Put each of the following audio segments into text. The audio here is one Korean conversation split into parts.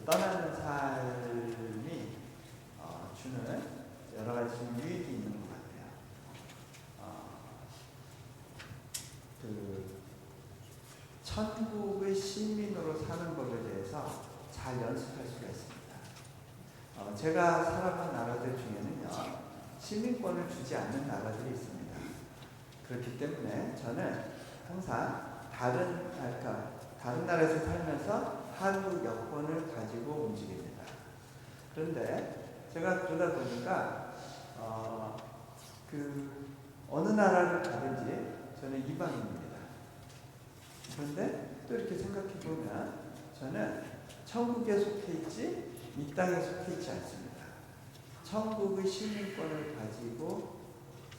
떠나는 삶이 주는 여러 가지 좀 유익이 있는 것 같아요. 천국의 시민으로 사는 법에 대해서 잘 연습할 수가 있습니다. 제가 살아본 나라들 중에는요, 시민권을 주지 않는 나라들이 있습니다. 그렇기 때문에 저는 항상 다른 나라에서 살면서 한국 여권을 가지고 움직입니다. 그런데 제가 그러다 보니까 어느 나라를 가든지 저는 이방인입니다. 그런데 또 이렇게 생각해 보면 저는 천국에 속해 있지 이 땅에 속해 있지 않습니다. 천국의 시민권을 가지고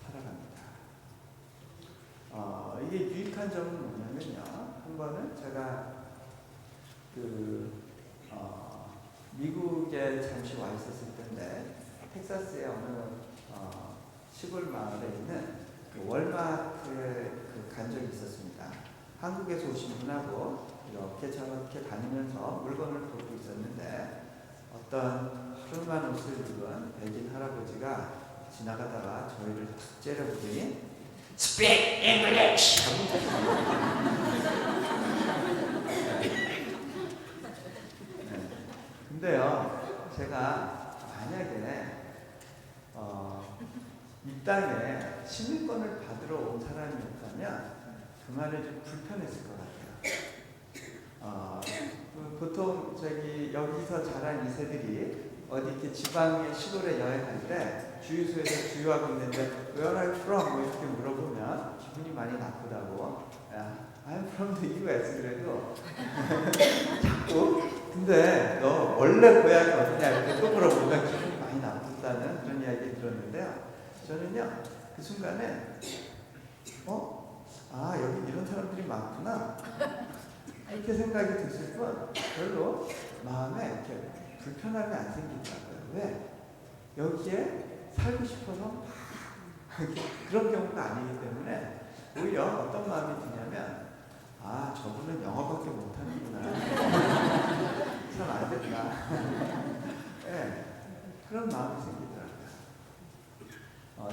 살아갑니다. 이게 유익한 점은 뭐냐면요. 한 번은 제가 미국에 잠시 와 있었을 텐데 텍사스의 어느 시골 마을에 있는 월마트에 간 적이 있었습니다. 한국에서 오신 분하고 이렇게 저렇게 다니면서 물건을 보고 있었는데 어떤 푸른만 옷을 입은 백인 할아버지가 지나가다가 저희를 탁 째려보더니 Speak English! 근데요, 제가 만약에 이 땅에 시민권을 받으러 온 사람이었다면 그 말이 좀 불편했을 것 같아요. 보통 여기서 자란 2세들이 어디 이렇게 지방의 시골에 여행할 때 주유소에서 주유하고 있는데 Where are you from? 뭐 이렇게 물어보면 기분이 많이 나쁘다고. I'm from the US 그래도 자꾸 근데 너 원래 고향이 어디냐 이렇게 또 물어보면 기분이 많이 나쁘다는 그런 이야기 들었는데요. 저는요 그 순간에 여기 이런 사람들이 많구나 이렇게 생각이 드실 뿐 별로 마음에 이렇게 불편함이 안 생기더라고요. 왜? 여기에 살고 싶어서 그런 경우가 아니기 때문에 오히려 어떤 마음이 드냐면 저분은 영어밖에 못하는구나 참 안 됐다 네, 그런 마음이 생기더라고요.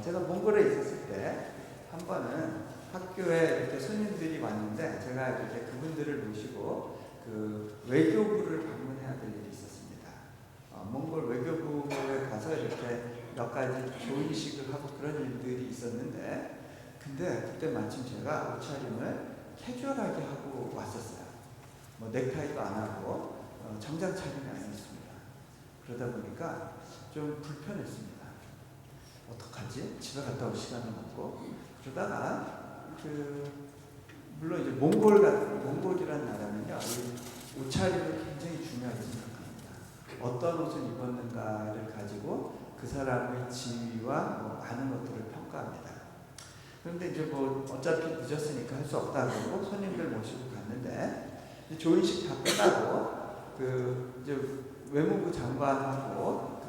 제가 몽골에 있었을 때 한 번은 학교에 이렇게 손님들이 왔는데 제가 이렇게 그분들을 모시고 외교부를 방문해야 될 일이 있었습니다. 몽골 외교부에 가서 이렇게 몇 가지 조인식을 하고 그런 일들이 있었는데 근데 그때 마침 제가 옷차림을 캐주얼하게 하고 왔었어요. 뭐 넥타이도 안 하고 정장 차림이 아니었습니다. 그러다 보니까 좀 불편했습니다. 어떡하지? 집에 갔다 올 시간은 없고 그러다가 물론 이제 몽골이라는 나라는요 옷차림을 굉장히 중요하게 생각합니다. 어떤 옷을 입었는가를 가지고 그 사람의 지위와 많은 것들을 평가합니다. 그런데 이제 어차피 늦었으니까 할 수 없다 그러고 손님들 모시고 갔는데 조인식 다 끝나고 이제 외무부 장관하고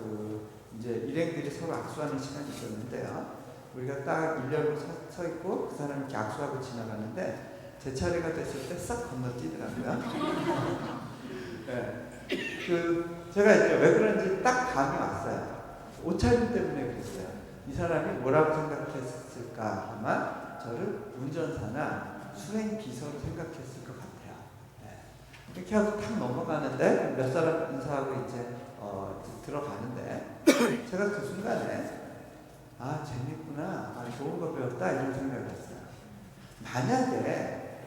이제 일행들이 서로 악수하는 시간이 있었는데요. 우리가 딱 일렬로 서 있고 그 사람이 이렇게 악수하고 지나가는데 제 차례가 됐을 때 싹 건너뛰더라고요. 네. 제가 이제 왜 그런지 딱 감이 왔어요. 옷차림 때문에 그랬어요. 이 사람이 뭐라고 생각했을까 하면 저를 운전사나 수행 비서로 생각했을 것 같아요. 네. 이렇게 하고 탁 넘어가는데 몇 사람 인사하고 이제 들어가는데 제가 그 순간에 재밌구나, 좋은 거 배웠다 이런 생각을 했어요. 만약에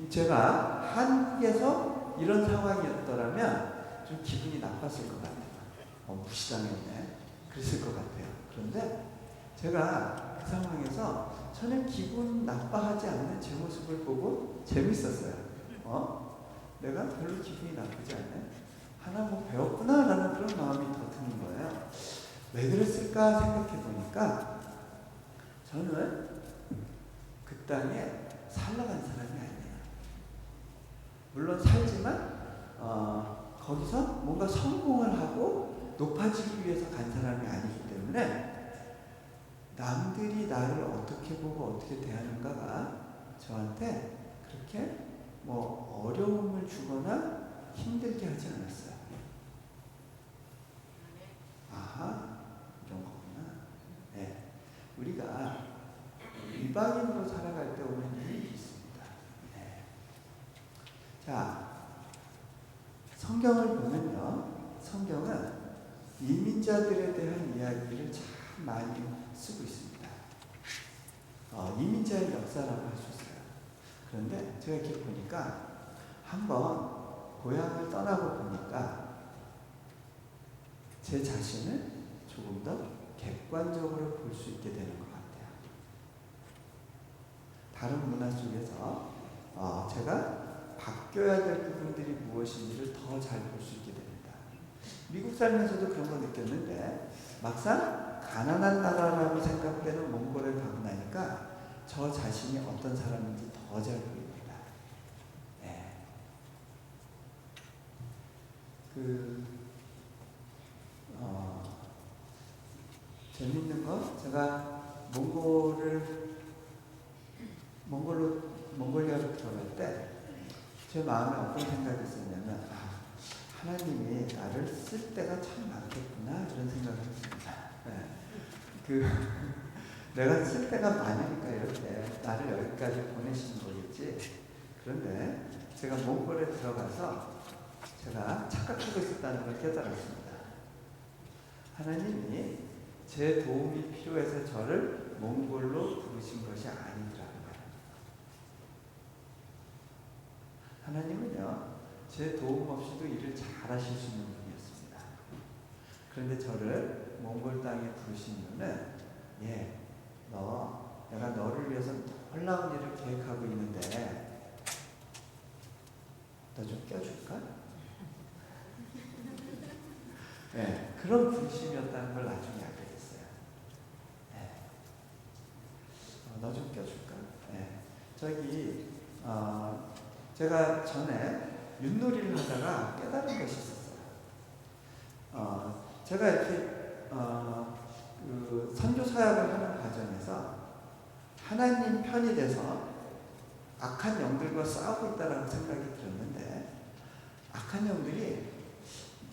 제가 한국에서 이런 상황이었더라면 좀 기분이 나빴을 것 같아요. 무시당했네. 그랬을 것 같아요. 그런데 제가 그 상황에서 전혀 기분 나빠하지 않는 제 모습을 보고 재밌었어요. 내가 별로 기분이 나쁘지 않네. 하나 배웠구나 라는 그런 마음이 더 드는 거예요. 왜 그랬을까 생각해 보니까 저는 그 땅에 살러간 사람이 아니에요. 물론 살지만 거기서 뭔가 성공을 하고 높아지기 위해서 간 사람이 아니기 때문에 남들이 나를 어떻게 보고 어떻게 대하는가가 저한테 그렇게 어려움을 주거나 힘들게 하지 않았어요. 성경을 보면요, 성경은 이민자들에 대한 이야기를 참 많이 쓰고 있습니다. 이민자의 역사라고 할 수 있어요. 그런데 제가 이렇게 보니까 한번 고향을 떠나고 보니까 제 자신을 조금 더 객관적으로 볼 수 있게 되는 것 같아요. 다른 문화 속에서 제가 바뀌어야 될 부분들이 무엇인지를 더 잘 볼 수 있게 됩니다. 미국 살면서도 그런 거 느꼈는데 막상 가난한 나라라고 생각되는 몽골에 가고 나니까 저 자신이 어떤 사람인지 더 잘 보입니다. 네. 재밌는 거, 제가 몽골리아로 들어갈 때 제 마음에 어떤 생각이 있었냐면, 하나님이 나를 쓸 때가 참 많겠구나 이런 생각을 했습니다. 네. 내가 쓸 때가 많으니까 이렇게 나를 여기까지 보내시는 거겠지. 그런데 제가 몽골에 들어가서 제가 착각하고 있었다는 걸 깨달았습니다. 하나님이 제 도움이 필요해서 저를 몽골로 부르신 것이 아니더라고요. 하나님은요, 제 도움 없이도 일을 잘 하실 수 있는 분이었습니다. 그런데 저를 몽골 땅에 부르신 이유는, 내가 너를 위해서 놀라운 일을 계획하고 있는데 너 좀 껴줄까? 그런 부르심이었다는 걸 나중에 알게 됐어요. 너 좀 껴줄까? 제가 전에 윷놀이를 하다가 깨달은 것이 있었어요. 제가 이렇게 선교 사역을 하는 과정에서 하나님 편이 돼서 악한 영들과 싸우고 있다라는 생각이 들었는데, 악한 영들이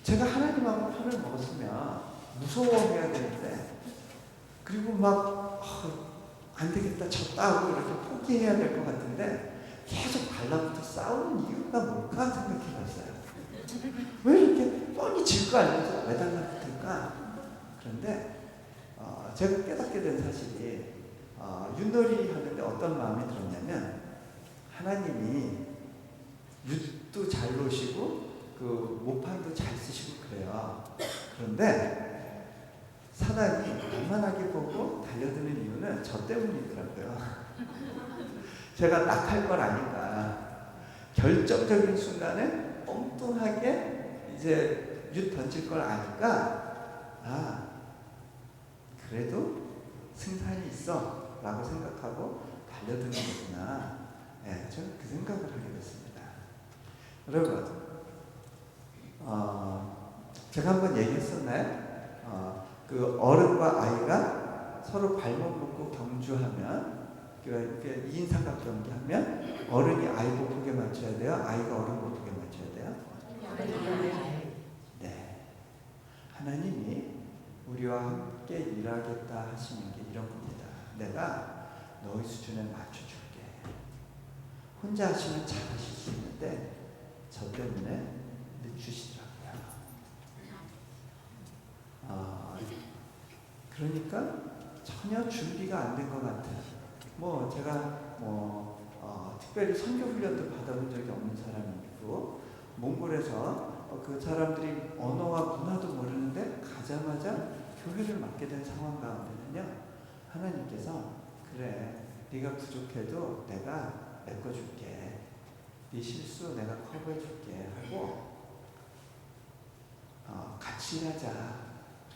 제가 하나님하고 편을 먹었으면 무서워해야 되는데, 그리고 막 안 되겠다 졌다 하고 이렇게 포기해야 될 것 같은데 계속 달라붙어 싸우는 이유가 뭘까 생각해봤어요. 왜 이렇게 뻔히 질 거 알면서 왜 달라붙을까? 그런데 제가 깨닫게 된 사실이, 윷놀이 하는데 어떤 마음이 들었냐면, 하나님이 윷도 잘 놓으시고 모판도 잘 쓰시고 그래요. 그런데 사단이 만만하게 보고 달려드는 이유는 저 때문이더라고요. 제가 낙할 걸 아니까 결정적인 순간에 엉뚱하게 이제 윷 던질 걸 아니까, 그래도 승산이 있어 라고 생각하고 달려드는 거구나. 저는 그 생각을 하게 됐습니다. 여러분, 제가 한번 얘기했었나요? 어른과 아이가 서로 발목 묶고 경주하면, 2인 삼각 경기하면 어른이 아이 보게 맞춰야 돼요? 아이가 어른 보게 맞춰야 돼요? 네. 하나님이 우리와 함께 일하겠다 하시는 게 이런 겁니다. 내가 너희 수준에 맞춰줄게. 혼자 하시면 잘하실 수 있는데 저 때문에 늦추시더라고요. 그러니까 전혀 준비가 안 된 것 같아요. 제가 특별히 선교 훈련도 받아본 적이 없는 사람이고, 몽골에서 그 사람들이 언어와 문화도 모르는데 가자마자 교회를 맡게 된 상황 가운데는요, 하나님께서 그래, 네가 부족해도 내가 메꿔줄게, 네 실수 내가 커버해줄게 하고 같이 일하자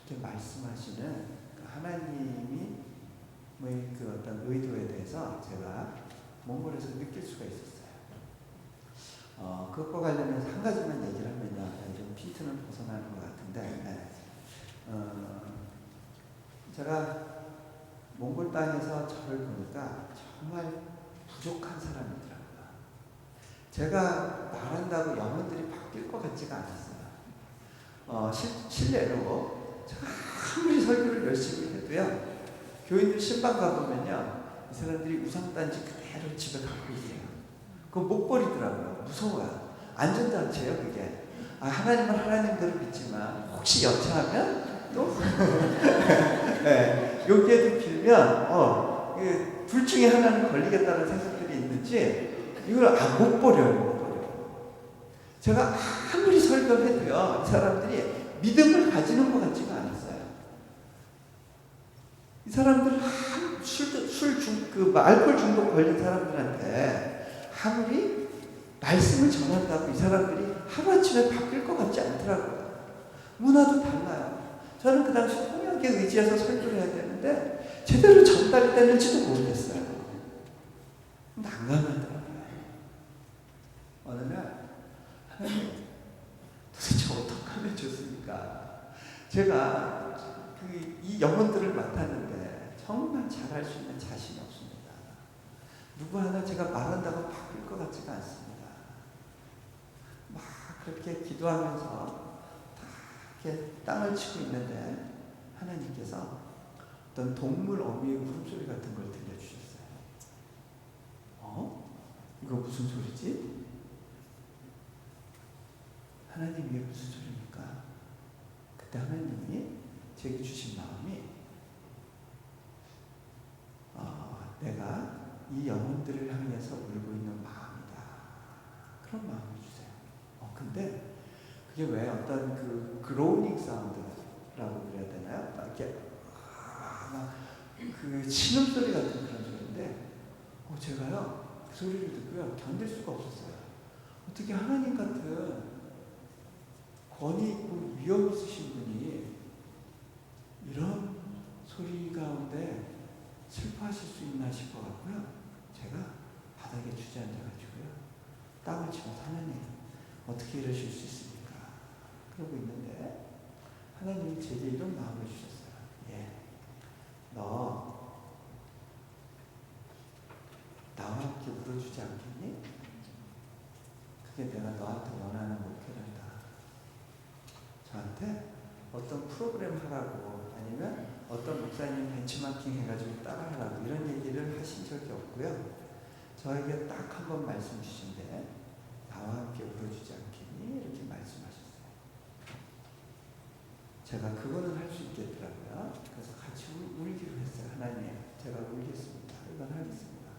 이렇게 말씀하시는 하나님이 그 어떤 의도에 대해서 제가 몽골에서 느낄 수가 있었어요. 그것과 관련해서 한 가지만 얘기를 하면요, 좀 핀트는 벗어나는 것 같은데, 제가 몽골 땅에서 저를 보니까 정말 부족한 사람이더라고요. 제가 말한다고 영혼들이 바뀔 것 같지가 않았어요. 실례로 제가 아무리 설교를 열심히 해도요, 교인들 신방 가보면요, 이 사람들이 우상단지 그대로 집에 갖고 있어요. 그거 못 버리더라고요. 무서워요. 안전장치예요, 그게. 하나님은 하나님대로 믿지만 혹시 여차하면 또 네, 여기에도 빌면 둘 중에 하나는 걸리겠다는 생각들이 있는지 이걸 못 버려요. 제가 아무리 설교해도요, 이 사람들이 믿음을 가지는 것 같지가 않았어요. 이 사람들은 알코올 중독 걸린 사람들한테 아무리 말씀을 전한다고 이 사람들이 하루아침에 바뀔 것 같지 않더라고요. 문화도 달라요. 저는 그 당시 통역에 의지해서 설교를 해야 되는데 제대로 전달이 되는지도 모르겠어요. 난감하더라고요. 어느 날 하나님, 도대체 어떻게 하면 좋습니까? 제가 이 영혼들을 맡았는데 정말 잘할 수 있는 자신이 없습니다. 누구 하나 제가 말한다고 바뀔 것 같지가 않습니다. 막 그렇게 기도하면서 다 이렇게 땅을 치고 있는데 하나님께서 어떤 동물 어미의 울음소리 같은 걸 들려주셨어요. 이거 무슨 소리지? 하나님 이게 무슨 소리입니까? 그때 하나님이 제게 주신 마음이 내가 이 영혼들을 향해서 울고 있는 마음이다. 그런 마음을 주세요. 근데 그게 왜 어떤 그로우닝 사운드라고 그래야 되나요? 이렇게 그 신음소리 같은 그런 소리인데 제가요 그 소리를 듣고요 견딜 수가 없었어요. 어떻게 하나님 같은 권위 있고 위험 있으신 분이 이런 소리 가운데 슬퍼하실 수 있나 싶어갖고요. 제가 바닥에 주저앉아가지고요. 땅을 치면서 하나님 어떻게 이러실 수 있습니까? 그러고 있는데 하나님이 제게 이런 마음을 주셨어요. 너 나와 함께 울어주지 않겠니? 그게 내가 너한테 원하는 목표란다. 저한테 어떤 프로그램 하라고 아니면 어떤 목사님 벤치마킹 해가지고 따라하라고 이런 얘기를 하신 적이 없고요. 저에게 딱 한 번 말씀 주신데 나와 함께 울어주지 않겠니? 이렇게 말씀하셨어요. 제가 그거는 할 수 있겠더라고요. 그래서 같이 울기로 했어요. 하나님, 제가 울겠습니다. 이건 하겠습니다.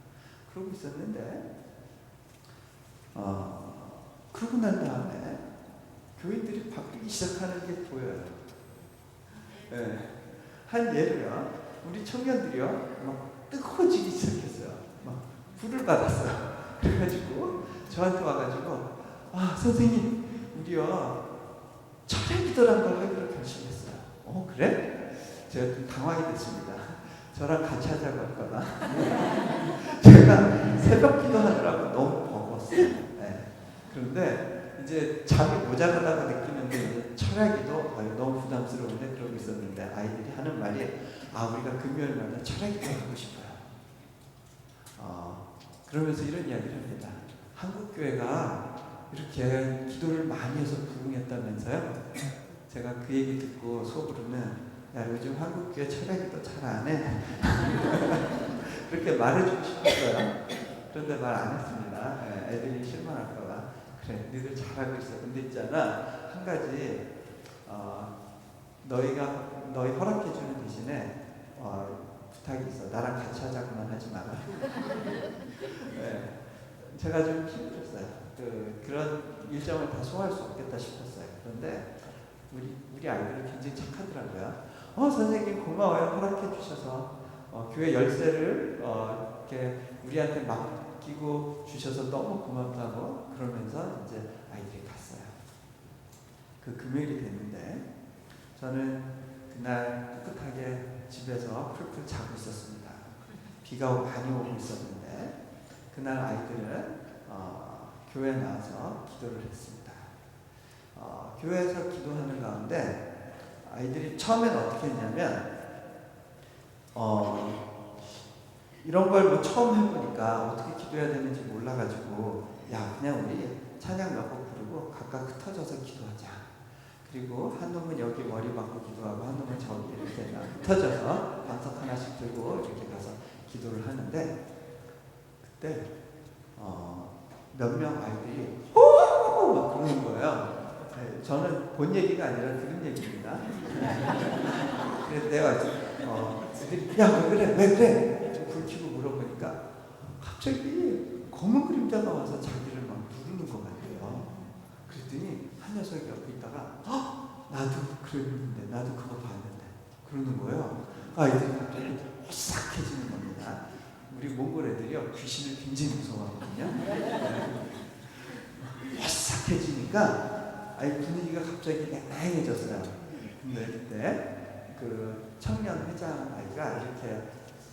그러고 있었는데 그러고 난 다음에 교인들이 바뀌기 시작하는 게 보여요. 한 예로요. 우리 청년들이요. 막 뜨거워지기 시작했어요. 막 불을 받았어요. 그래가지고 저한테 와가지고 선생님 우리요 철야기도라는 걸 하기로 결심했어요. 그래? 제가 좀 당황이 됐습니다. 저랑 같이 하자고 할까봐. 제가 새벽 기도하느라고 너무 버거웠어요. 그런데 이제 잠이 모자라다고 느끼는데 철야기도 너무 부담스러운데 그러고 있었는데 아이들이 하는 말이 우리가 금요일마다 철야기도 하고 싶어요. 그러면서 이런 이야기를 합니다. 한국교회가 이렇게 기도를 많이 해서 부흥했다면서요? 제가 그 얘기 듣고 속으로는 야 요즘 한국교회 철야기도 잘 안 해. 그렇게 말해주고 싶었어요. 그런데 말 안 했습니다. 애들이 실망할까봐. 그래 너희들 잘하고 있어. 근데 있잖아 한 가지 너희 허락해주는 대신에 부탁이 있어. 나랑 같이 하자고만 하지 마라. 제가 좀 힘들었어요. 그런 일정을 다 소화할 수 없겠다 싶었어요. 그런데 우리 아이들은 굉장히 착하더라고요. 선생님 고마워요. 허락해 주셔서 교회 열쇠를 이렇게 우리한테 맡기고 주셔서 너무 고맙다고 그러면서 이제 아이들이 갔어요. 그 금요일이 됐는데 저는 그날 꿋꿋하게 집에서 풀풀 자고 있었습니다. 비가 많이 오고 있었는데 그날 아이들은 교회에 나와서 기도를 했습니다. 교회에서 기도하는 가운데 아이들이 처음에는 어떻게 했냐면 이런 걸 뭐 처음 해보니까 어떻게 기도해야 되는지 몰라가지고 그냥 우리 찬양 몇 곡 부르고 각각 흩어져서 기도하자. 그리고 한 놈은 여기 머리 박고 기도하고 한 놈은 저기 이렇게 흩어져서 반석 하나씩 들고 이렇게 가서 기도를 하는데 그때 몇 명 아이들이 호호호 막 그러는 거예요. 네, 저는 본 얘기가 아니라 들은 얘기입니다. 그래서 내가 애들이 야, 왜 그래? 왜 그래? 불 켜고 물어보니까 갑자기 검은 그림자가 와서 자기를 막 누르는 것 같아요. 그랬더니 한 녀석이 옆에 있다가 나도 그랬는데, 나도 그거 봤는데 그러는 거예요. 아이들이 갑자기 오싹해지는 겁니다. 우리 몽골 애들이요, 귀신을 굉장히 무서워하거든요. 오싹해지니까 분위기가 갑자기 맹해졌어요. 근데 그때 그 청년 회장 아이가 이렇게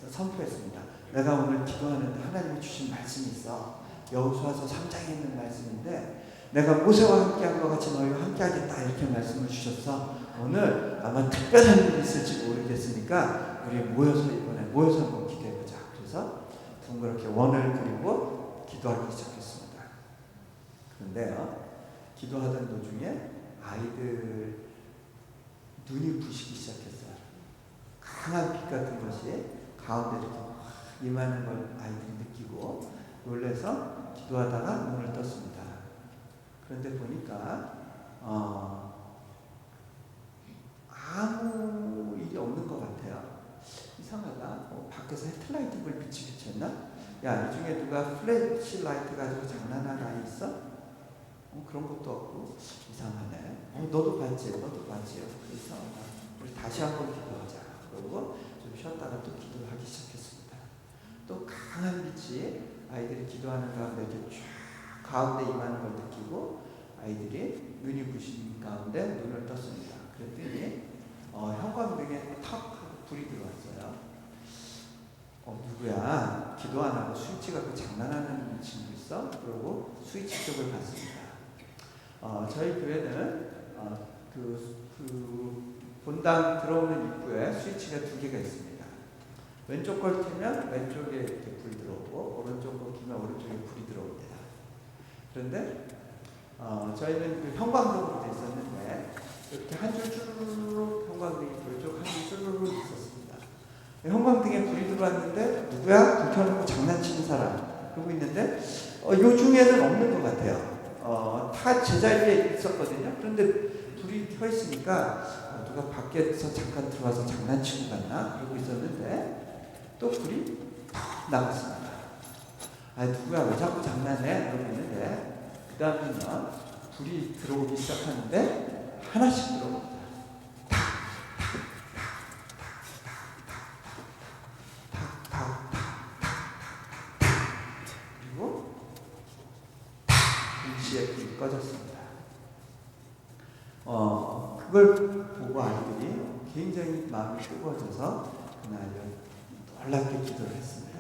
선포했습니다. 내가 오늘 기도하는데 하나님이 주신 말씀이 있어. 여호수아서 3장에 있는 말씀인데 내가 모세와 함께한 것 같이 너희와 함께하겠다, 이렇게 말씀을 주셔서 오늘 아마 특별한 일이 있을지 모르겠으니까 우리 이번에 모여서 한번 기도해보자. 그래서 둥그렇게 원을 그리고 기도하기 시작했습니다. 그런데요, 기도하던 도중에 아이들 눈이 부시기 시작했어요. 강한 빛 같은 것이 가운데 이렇게 임하는 걸 아이들이 느끼고 놀라서 기도하다가 눈을 떴습니다. 그런데 보니까 아무 일이 없는 것 같아요. 이상하다. 밖에서 헤드라이트 불 빛이 비쳤나? 야, 이 중에 누가 플래시 라이트 가지고 장난하는 아이 있어? 그런 것도 없고 이상하네. 너도 봤지? 너도 봤지? 이상하다. 우리 다시 한번 기도하자. 그러고 좀 쉬었다가 또 기도하기 시작했습니다. 또 강한 빛이 아이들이 기도하는 가운데 이렇게 쫙 가운데 임하는 걸 느끼고 아이들이 눈이 부신 가운데 눈을 떴습니다. 그랬더니 형광등에 탁 하고 불이 들어왔어요. 누구야? 기도 안 하고 스위치 갖고 장난하는 친구 있어? 그러고 스위치 쪽을 봤습니다. 저희 교회는 그 본당 들어오는 입구에 스위치가 2개가 있습니다. 왼쪽 걸 켜면 왼쪽에 이렇게 불이 들어오고 오른쪽 걸 켜면 오른쪽에 불이 들어옵니다. 그런데 저희는 그 형광등으로 되어 있었는데 이렇게 한 줄 쭈르륵 형광등이 불쪽 한 줄 쭈르륵 있었습니다. 형광등에 불이 들어왔는데 누구야? 불 켜놓고 장난치는 사람 그러고 있는데 요 중에는 없는 것 같아요. 다 제자리에 있었거든요. 그런데 불이 켜 있으니까 누가 밖에서 잠깐 들어와서 장난치고 갔나 그러고 있었는데 또 불이 팍 나갔습니다. 누구야? 왜 자꾸 장난해? 그러고 있는데 그 다음에는 불이 들어오기 시작하는데 하나씩 들어옵니다. 그리고 동시에 불이 꺼졌습니다. 그걸 보고 아이들이 굉장히 마음이 뜨거워져서 그날 놀랍게 기도를 했습니다.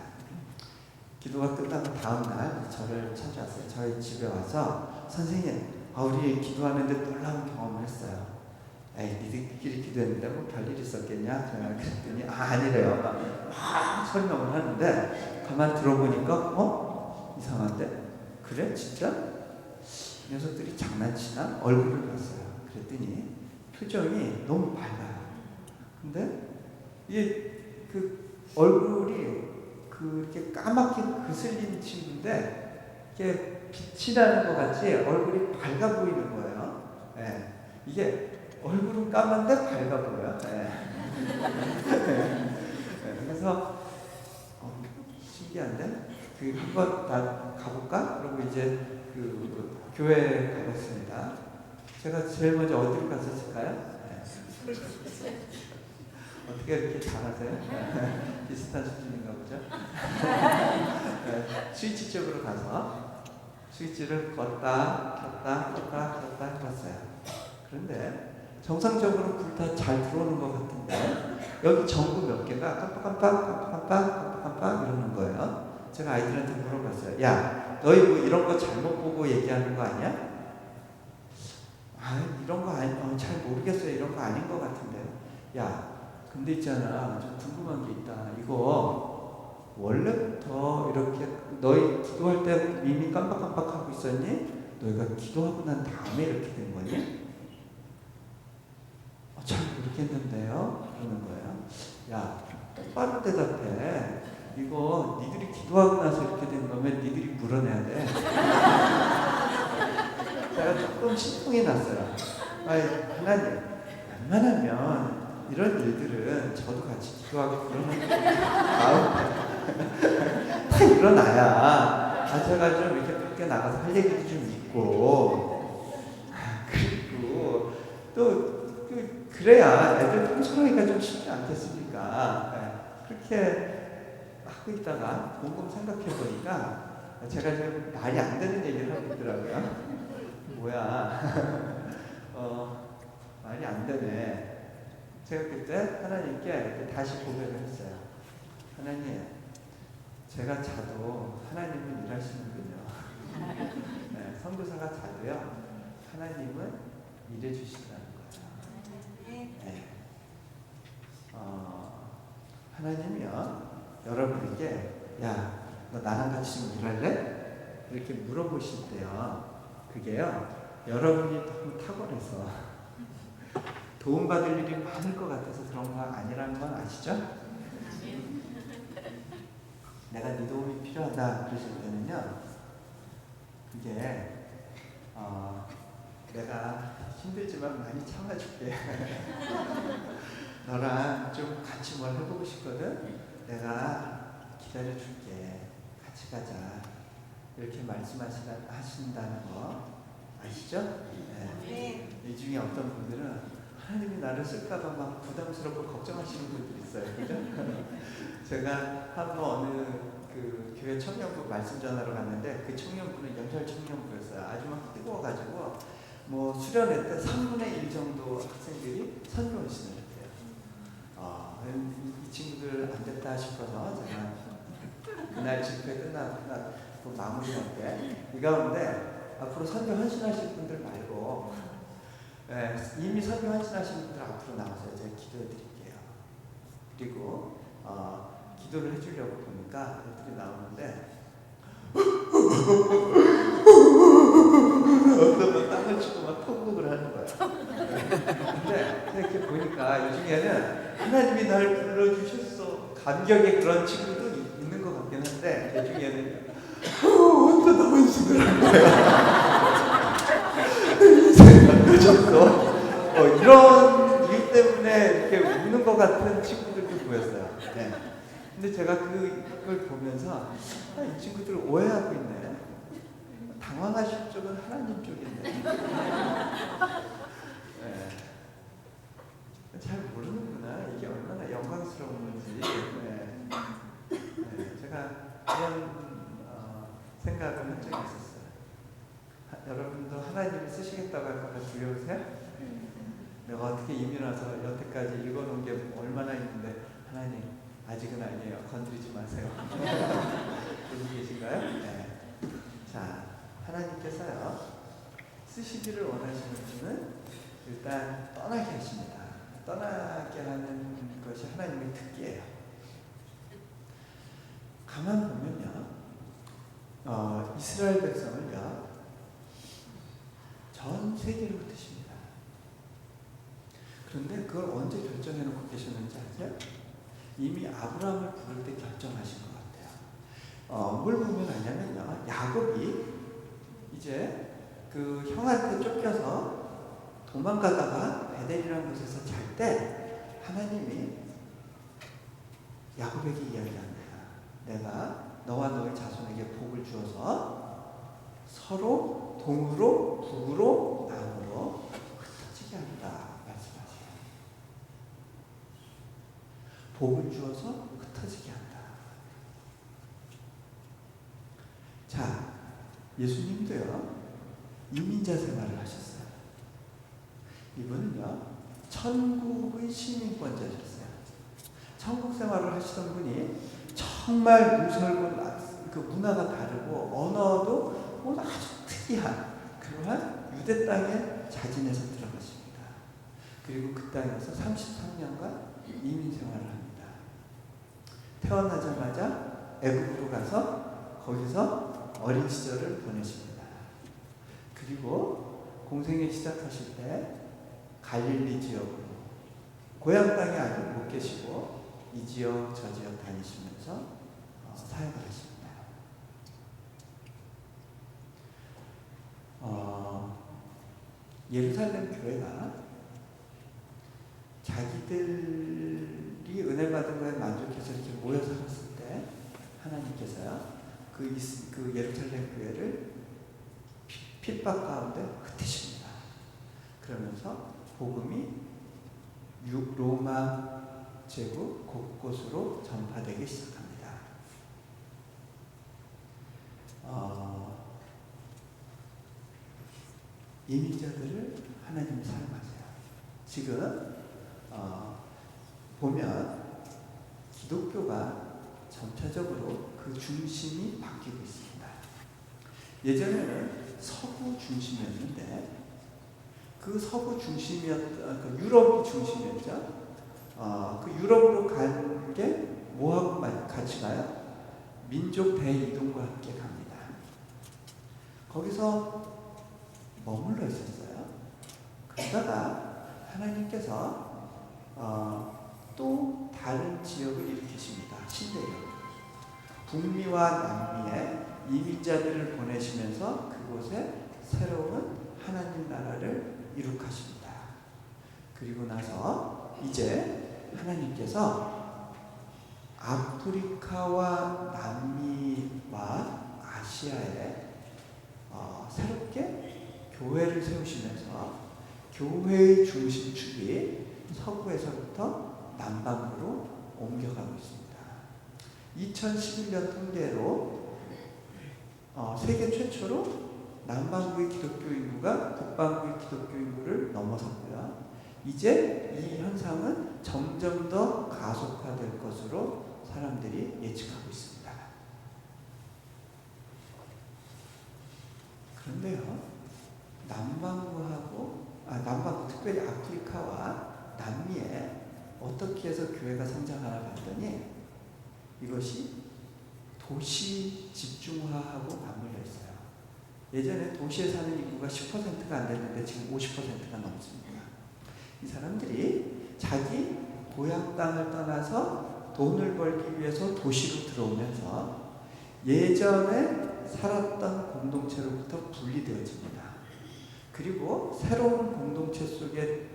기도가 끝나고 다음날 저를 찾아왔어요. 저희 집에 와서 선생님, 우리 기도하는데 놀라운 경험을 했어요. 니들끼리 기도했는데 뭐 별일 있었겠냐? 그랬더니 아니래요. 막 설명을 하는데 가만 들어보니까 이상한데? 그래? 진짜? 녀석들이 장난치나? 얼굴을 봤어요. 그랬더니 표정이 너무 밝아요. 근데 이게 그 얼굴이 이렇게 까맣게 그슬린 친구인데 이게 빛이 나는 것 같이 얼굴이 밝아 보이는 거예요. 이게 얼굴은 까만데 밝아 보여요. 그래서 신기한데 한번 다 가볼까? 그러고 이제 교회에 가봤습니다. 제가 제일 먼저 어디로 갔었을까요? 어떻게 이렇게 잘하세요? 비슷한 수준인가 보죠? 스위치 쪽으로 가서 스위치를 껐다 켰다 껐다 켰다 해봤어요. 그런데 정상적으로 불 다 잘 들어오는 것 같은데 여기 전구 몇 개가 깜빡깜빡 이러는 거예요. 제가 아이들한테 물어봤어요. 야, 너희 뭐 이런 거 잘못 보고 얘기하는 거 아니야? 이런 거 잘 모르겠어요. 이런 거 아닌 것 같은데요. 야, 근데 있잖아, 좀 궁금한 게 있다. 이거 원래부터 이렇게 너희 기도할 때 이미 깜빡깜빡하고 있었니? 너희가 기도하고 난 다음에 이렇게 된 거니? 잘 모르겠는데요? 그러는 거예요. 야, 똑바로 대답해. 이거 니들이 기도하고 나서 이렇게 된 거면 니들이 물어내야 돼. 제가 조금 심통이 났어요. 아니, 하나님, 웬만하면 이런 일들은 저도 같이 기도하고 그러는 마음 딱 일어나야 제가 좀 이렇게 밖에 나가서 할 얘기도 좀 있고, 그리고 또 그래야 애들 통솔하기가 좀 쉽지 않겠습니까? 네. 그렇게 하고 있다가 곰곰 생각해 보니까 제가 좀 말이 안 되는 얘기를 하고 있더라고요. 뭐야, 말이 안 되네. 제가 그때 하나님께 이렇게 다시 고백을 했어요. 하나님, 제가 자도 하나님은 일하시는군요. 네, 선교사가 자도요, 하나님은 일해주신다는 거예요. 네. 하나님이요, 여러분에게 야, 너 나랑 같이 좀 일할래? 이렇게 물어보실 때요, 그게요, 여러분이 너무 탁월해서 도움받을 일이 많을 것 같아서 그런 거 아니라는 건 아시죠? 내가 네 도움이 필요하다 그러실 때는요, 그게 내가 힘들지만 많이 참아줄게. 너랑 좀 같이 뭘 해보고 싶거든? 내가 기다려줄게. 같이 가자. 이렇게 말씀하신다는 거 아시죠? 네. 이 중에 어떤 분들은 하나님이 나를 쓸까봐 막 부담스럽고 걱정하시는 분들이 있어요. 그죠? 제가 한번 어느 그 교회 청년부 말씀 전하러 갔는데 그 청년부는 연설 청년부였어요. 아주 막 뜨거워가지고 뭐 수련회 때 3분의 1 정도 학생들이 선교원신을 했대요. 이 친구들 안 됐다 싶어서 제가 그날 집회 끝나고 마무리할 때 이 가운데 앞으로 선교 헌신하실 분들 말고 이미 선교 헌신하신 분들 앞으로 나와서 제가 기도해 드릴게요. 그리고 기도를 해주려고 보니까 애들이 나오는데 어떤 분 땅을 치고 막 통곡을 하는 거예요. 근데 이렇게 보니까 이 중에는 하나님이 날 불러주셨어 감격의 그런 친구도 있는 것 같긴 한데 이 중에는 혼자 나만 신을 한 거야. 인생이 늦었어. 이런 이유 때문에 이렇게 우는 것 같은 친구들도 보였어요. 네. 근데 제가 그걸 보면서 이 친구들 오해하고 있네. 당황하실 쪽은 하나님 쪽인데. 네. 잘 모르는구나. 이게 얼마나 영광스러운 건지. 네. 네. 제가 그런 생각을 한 적이 있었어요. 여러분도 하나님이 쓰시겠다고 할까 봐 두려우세요? 내가 어떻게 이민 와서 여태까지 읽어놓은 게 얼마나 있는데 하나님 아직은 아니에요. 건드리지 마세요. 여기 계신가요? 네. 자, 하나님께서요 쓰시기를 원하시는 분은 일단 떠나게 하십니다. 떠나게 하는 것이 하나님의 특기예요. 가만 보면요, 이스라엘 백성을요 전 세계로 흩으십니다. 그런데 그걸 언제 결정해 놓고 계셨는지 아세요? 이미 아브라함을 부를 때 결정하신 것 같아요. 뭘 보면 아냐면요, 야곱이 이제 그 형한테 쫓겨서 도망가다가 베델이라는 곳에서 잘 때 하나님이 야곱에게 이야기합니다. 내가 너와 너의 자손에게 복을 주어서 서로 동으로 북으로 남으로 흩어지게 한다 말씀하세요. 복을 주어서 흩어지게 한다. 자, 예수님도요 이민자 생활을 하셨어요. 이분은요 천국의 시민권자셨어요. 천국 생활을 하시던 분이 정말 무설고 그 문화가 다르고 언어도 아주 특이한 그러한 유대 땅에 자진해서 들어가십니다. 그리고 그 땅에서 33년간 이민 생활을 합니다. 태어나자마자 애국으로 가서 거기서 어린 시절을 보내십니다. 그리고 공생애 시작하실 때 갈릴리 지역으로 고향 땅에 아직 못 계시고 이 지역 저 지역 다니시면서 사역을 하십니다. 예루살렘 교회가 자기들이 은혜 받은 거에 만족해서 이렇게 모여 살았을 때 하나님께서요 그 예루살렘 교회를 핍박 가운데 흩으십니다. 그러면서 복음이 로마 제국 곳곳으로 전파되기 시작합니다. 이민자들을 하나님이 사랑하세요. 지금 보면 기독교가 전체적으로 그 중심이 바뀌고 있습니다. 예전에는 서구 중심이었는데 그 서구 중심이었던 유럽이 중심이었죠. 그 유럽으로 가는 게 뭐하고 같이 가요? 민족 대이동과 함께 갑니다. 거기서 머물러 있었어요. 그러다가 하나님께서 또 다른 지역을 일으키십니다. 신대역. 북미와 남미에 이민자들을 보내시면서 그곳에 새로운 하나님 나라를 이룩하십니다. 그리고 나서 이제 하나님께서 아프리카와 남미와 아시아에 새롭게 교회를 세우시면서 교회의 중심축이 서구에서부터 남방으로 옮겨가고 있습니다. 2011년 통계로 세계 최초로 남반구의 기독교 인구가 북반구의 기독교 인구를 넘어섰고요. 이제 이 현상은 점점 더 가속화될 것으로 사람들이 예측하고 있습니다. 그런데요, 남반구 특별히 아프리카와 남미에 어떻게 해서 교회가 성장하나 봤더니 이것이 도시 집중화하고 맞물려 있어요. 예전에 도시에 사는 인구가 10%가 안 됐는데 지금 50%가 넘습니다. 이 사람들이 자기 고향 땅을 떠나서 돈을 벌기 위해서 도시로 들어오면서 예전에 살았던 공동체로부터 분리되어집니다. 그리고 새로운 공동체 속에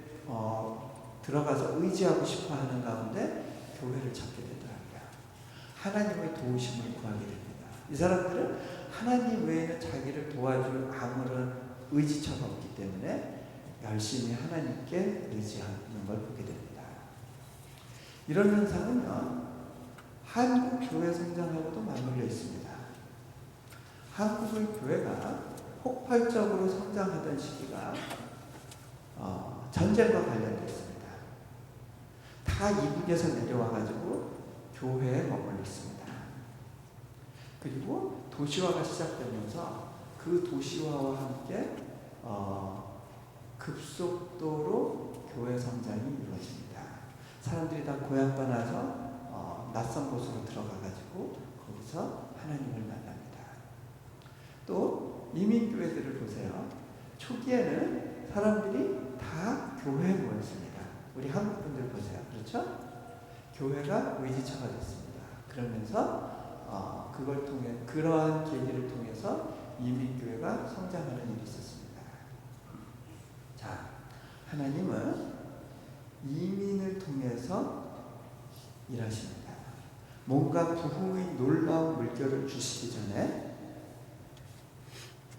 들어가서 의지하고 싶어 하는 가운데 교회를 찾게 되더라고요. 하나님의 도우심을 구하게 됩니다. 이 사람들은 하나님 외에는 자기를 도와줄 아무런 의지처가 없기 때문에 열심히 하나님께 의지하는 걸 보게 됩니다. 이런 현상은요, 한국 교회 성장하고도 맞물려 있습니다. 한국의 교회가 폭발적으로 성장하던 시기가 전쟁과 관련되어 있습니다. 다 이북에서 내려와가지고 교회에 머물러 있습니다. 그리고 도시화가 시작되면서 그 도시화와 함께 급속도로 교회 성장이 이루어집니다. 사람들이 다 고향 떠나서 낯선 곳으로 들어가가지고 거기서 하나님을 만납니다. 또 이민교회들을 보세요. 초기에는 사람들이 다 교회에 모였습니다. 우리 한국 분들 보세요. 그렇죠? 교회가 의지처가 됐습니다. 그러면서 그걸 통해 그러한 계기를 통해서 이민교회가 성장하는 일이 있었습니다. 자, 하나님은 이민을 통해서 일하십니다. 뭔가 부흥의 놀라운 물결을 주시기 전에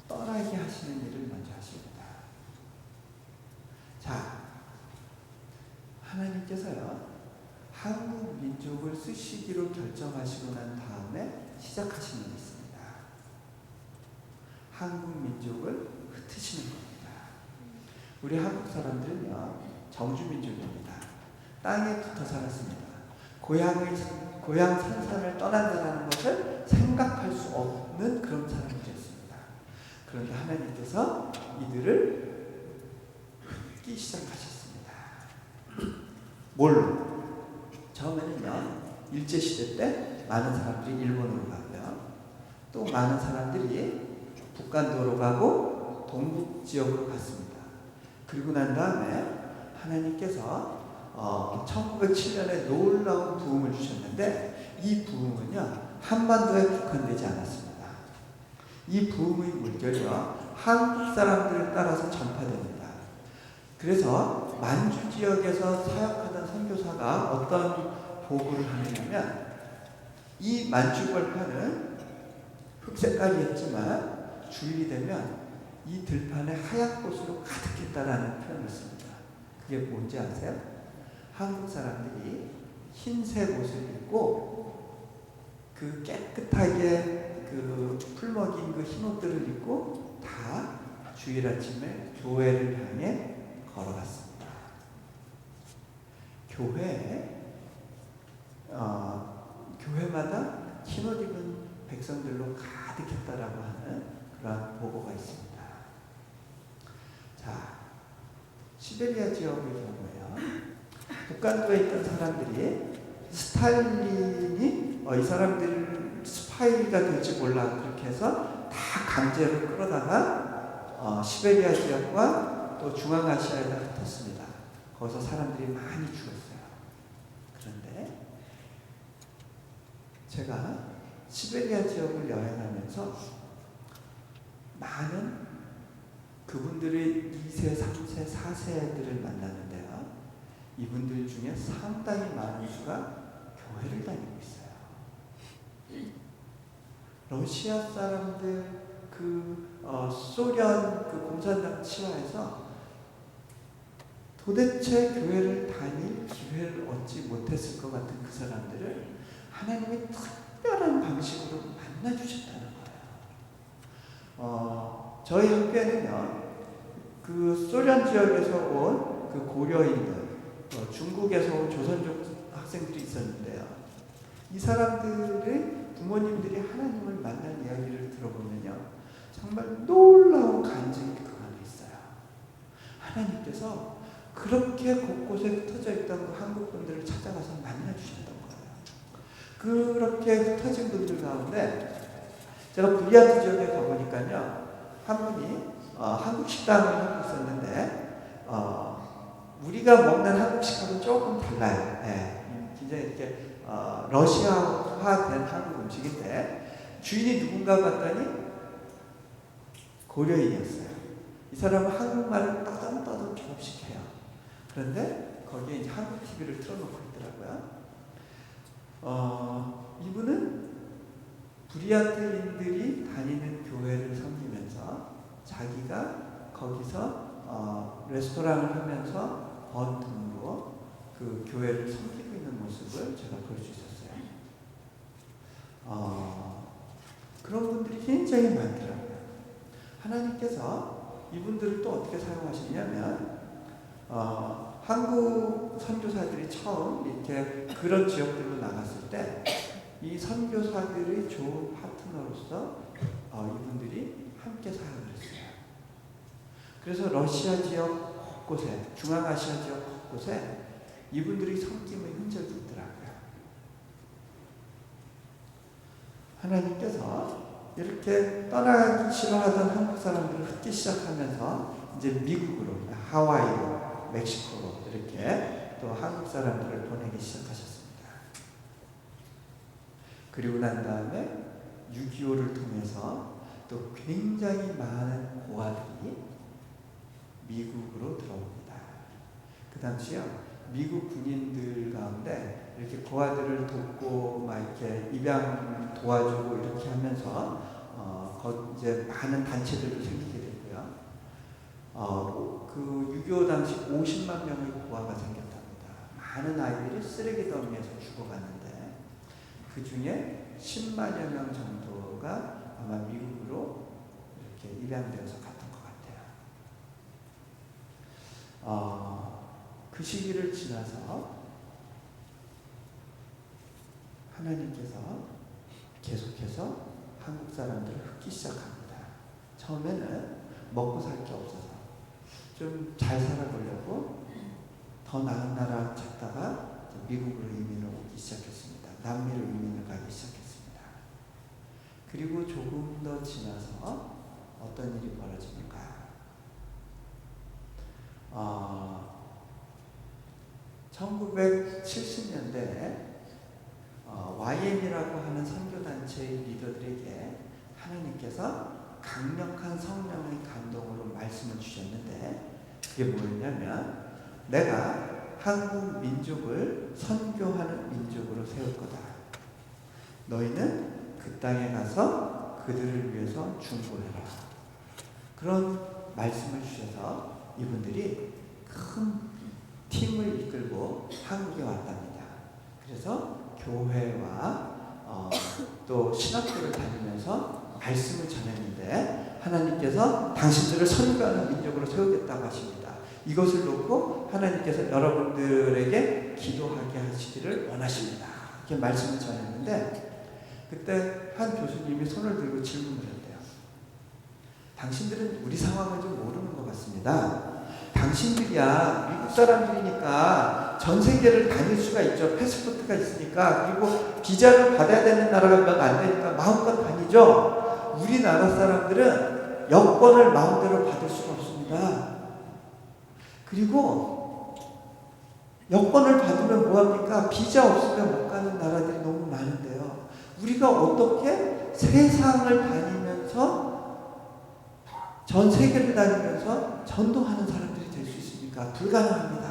떠나게 하시는 일을 먼저 하십니다. 자, 하나님께서요, 한국 민족을 쓰시기로 결정하시고 난 다음에 시작하시는 일이 있습니다. 한국 민족을 흩으시는 겁니다. 우리 한국 사람들은요, 정주민족입니다. 땅에 붙어 살았습니다. 고향 산산을 떠난다는 것을 생각할 수 없는 그런 사람들이었습니다. 그런데 하나님께서 이들을 흩기 시작하셨습니다. 뭘로? 처음에는요, 일제시대 때 많은 사람들이 일본으로 가고요. 또 많은 사람들이 북간도로 가고 동북 지역으로 갔습니다. 그리고 난 다음에 하나님께서 1907년에 놀라운 부흥을 주셨는데 이 부흥은요, 한반도에 국한되지 않았습니다. 이 부흥의 물결이요, 한국 사람들을 따라서 전파됩니다. 그래서 만주 지역에서 사역하던 선교사가 어떤 보고를 하느냐면 이 만주벌판은 흑색깔이었지만 주일이 되면 이 들판에 하얀 꽃으로 가득했다라는 표현을 씁니다. 그게 뭔지 아세요? 한국 사람들이 흰색 옷을 입고 그 깨끗하게 그 풀먹인 그 흰 옷들을 입고 다 주일 아침에 교회를 향해 걸어갔습니다. 교회마다 흰 옷 입은 백성들로 가득했다라고 하는 그러한 보고가 있습니다. 자, 시베리아 지역의 경우에요. 북간도에 있던 사람들이 스탈린이 이 사람들 스파이가 될지 몰라 그렇게 해서 다 강제로 끌어다가 시베리아 지역과 또 중앙아시아에다 흩었습니다. 거기서 사람들이 많이 죽었어요. 그런데 제가 시베리아 지역을 여행하면서 많은 그분들의 2세, 3세, 4세들을 만나는데요. 이분들 중에 상당히 많은 수가 교회를 다니고 있어요. 러시아 사람들 소련 공산당 치하에서 도대체 교회를 다닐 기회를 얻지 못했을 것 같은 그 사람들을 하나님이 특별한 방식으로 만나주셨다는 거예요. 저희 학교에는요, 그 소련 지역에서 온 그 고려인들, 중국에서 온 조선족 학생들이 있었는데요. 이 사람들의 부모님들이 하나님을 만난 이야기를 들어보면요, 정말 놀라운 간증이 그 안에 있어요. 하나님께서 그렇게 곳곳에 흩어져 있던 그 한국 분들을 찾아가서 만나주셨던 거예요. 그렇게 흩어진 분들 가운데 제가 브리아트 지역에 가보니까요, 한 분이 한국 식당을 하고 있었는데 우리가 먹는 한국 식당은 조금 달라요. 예, 굉장히 이렇게 러시아화된 한국 음식인데 주인이 누군가 봤더니 고려인이었어요. 이 사람은 한국말을 떠듬떠듬 조금씩 해요. 그런데 거기에 이제 한국 TV를 틀어놓고 있더라고요. 이분은 브리아트인들이 다니는 교회를 섬기면서 자기가 거기서 레스토랑을 하면서 번 돈으로 그 교회를 섬기고 있는 모습을 제가 볼 수 있었어요. 그런 분들이 굉장히 많더라고요. 하나님께서 이분들을 또 어떻게 사용하시냐면 한국 선교사들이 처음 이렇게 그런 지역들로 나갔을 때 이 선교사들의 좋은 파트너로서 이분들이 함께 사역을 했어요. 그래서 러시아 지역 곳곳에, 중앙아시아 지역 곳곳에 이분들이 섬김의 흔적이 있더라고요. 하나님께서 이렇게 떠나기 싫어하던 한국 사람들을 흩기 시작하면서 이제 미국으로, 하와이로, 멕시코로 이렇게 또 한국 사람들을 보내기 시작하셨습니다. 그리고 난 다음에 6.25를 통해서 또 굉장히 많은 고아들이 미국으로 들어옵니다. 그 당시요, 미국 군인들 가운데 이렇게 고아들을 돕고 막 이렇게 입양 도와주고 이렇게 하면서 이제 많은 단체들도 생기게 됐고요. 그 6.25 당시 50만 명의 고아가 생겼답니다. 많은 아이들이 쓰레기 더미에서 죽어갔는데 그 중에 10만여 명 정도가 아마 미국으로 이렇게 입양되어서 갔던 것 같아요. 그 시기를 지나서 하나님께서 계속해서 한국 사람들을 흩기 시작합니다. 처음에는 먹고 살 게 없어서 좀 잘 살아보려고 더 나은 나라 찾다가 미국으로 이민을 오기 시작했습니다. 남미로 이민을 가기 시작했습니다. 그리고 조금 더 지나서 어떤 일이 벌어집니까? 1970년대에 YM이라고 하는 선교단체의 리더들에게 하나님께서 강력한 성령의 감동으로 말씀을 주셨는데 그게 뭐였냐면 내가 한국 민족을 선교하는 민족으로 세울 거다. 너희는 그 땅에 가서 그들을 위해서 중보해라. 그런 말씀을 주셔서 이분들이 큰 팀을 이끌고 한국에 왔답니다. 그래서 교회와 또 신학교를 다니면서 말씀을 전했는데 하나님께서 당신들을 선교하는 민족으로 세우겠다고 하십니다. 이것을 놓고 하나님께서 여러분들에게 기도하게 하시기를 원하십니다. 이렇게 말씀을 전했는데 그때 한 교수님이 손을 들고 질문을 했대요. 당신들은 우리 상황을 좀 모르는 것 같습니다. 당신들이야 미국 사람들이니까 전 세계를 다닐 수가 있죠. 패스포트가 있으니까. 그리고 비자를 받아야 되는 나라가 몇 안 되니까 마음껏 다니죠. 우리나라 사람들은 여권을 마음대로 받을 수가 없습니다. 그리고 여권을 받으면 뭐합니까? 비자 없으면 못 가는 나라들이 너무 많은데요. 우리가 어떻게 세상을 다니면서 전 세계를 다니면서 전도하는 사람들이 될 수 있습니까? 불가능합니다.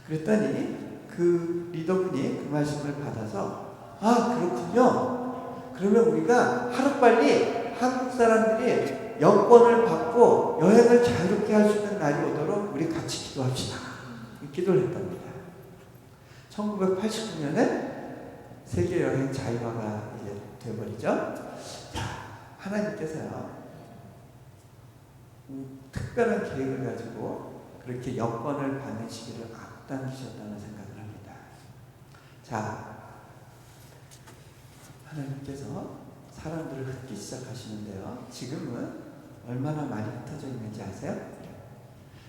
그랬더니 그 리더분이 그 말씀을 받아서 그렇군요. 그러면 우리가 하루빨리 한국 사람들이 여권을 받고 여행을 자유롭게 할 수 있는 날이 오도록 우리 같이 기도합시다. 기도를 했답니다. 1989년에 세계여행 자유화가 이제 되어버리죠. 자, 하나님께서요 특별한 계획을 가지고 그렇게 여권을 받는 시기를 앞당기셨다는 생각을 합니다. 자, 하나님께서 사람들을 흩기 시작하시는데요. 지금은 얼마나 많이 흩어져 있는지 아세요?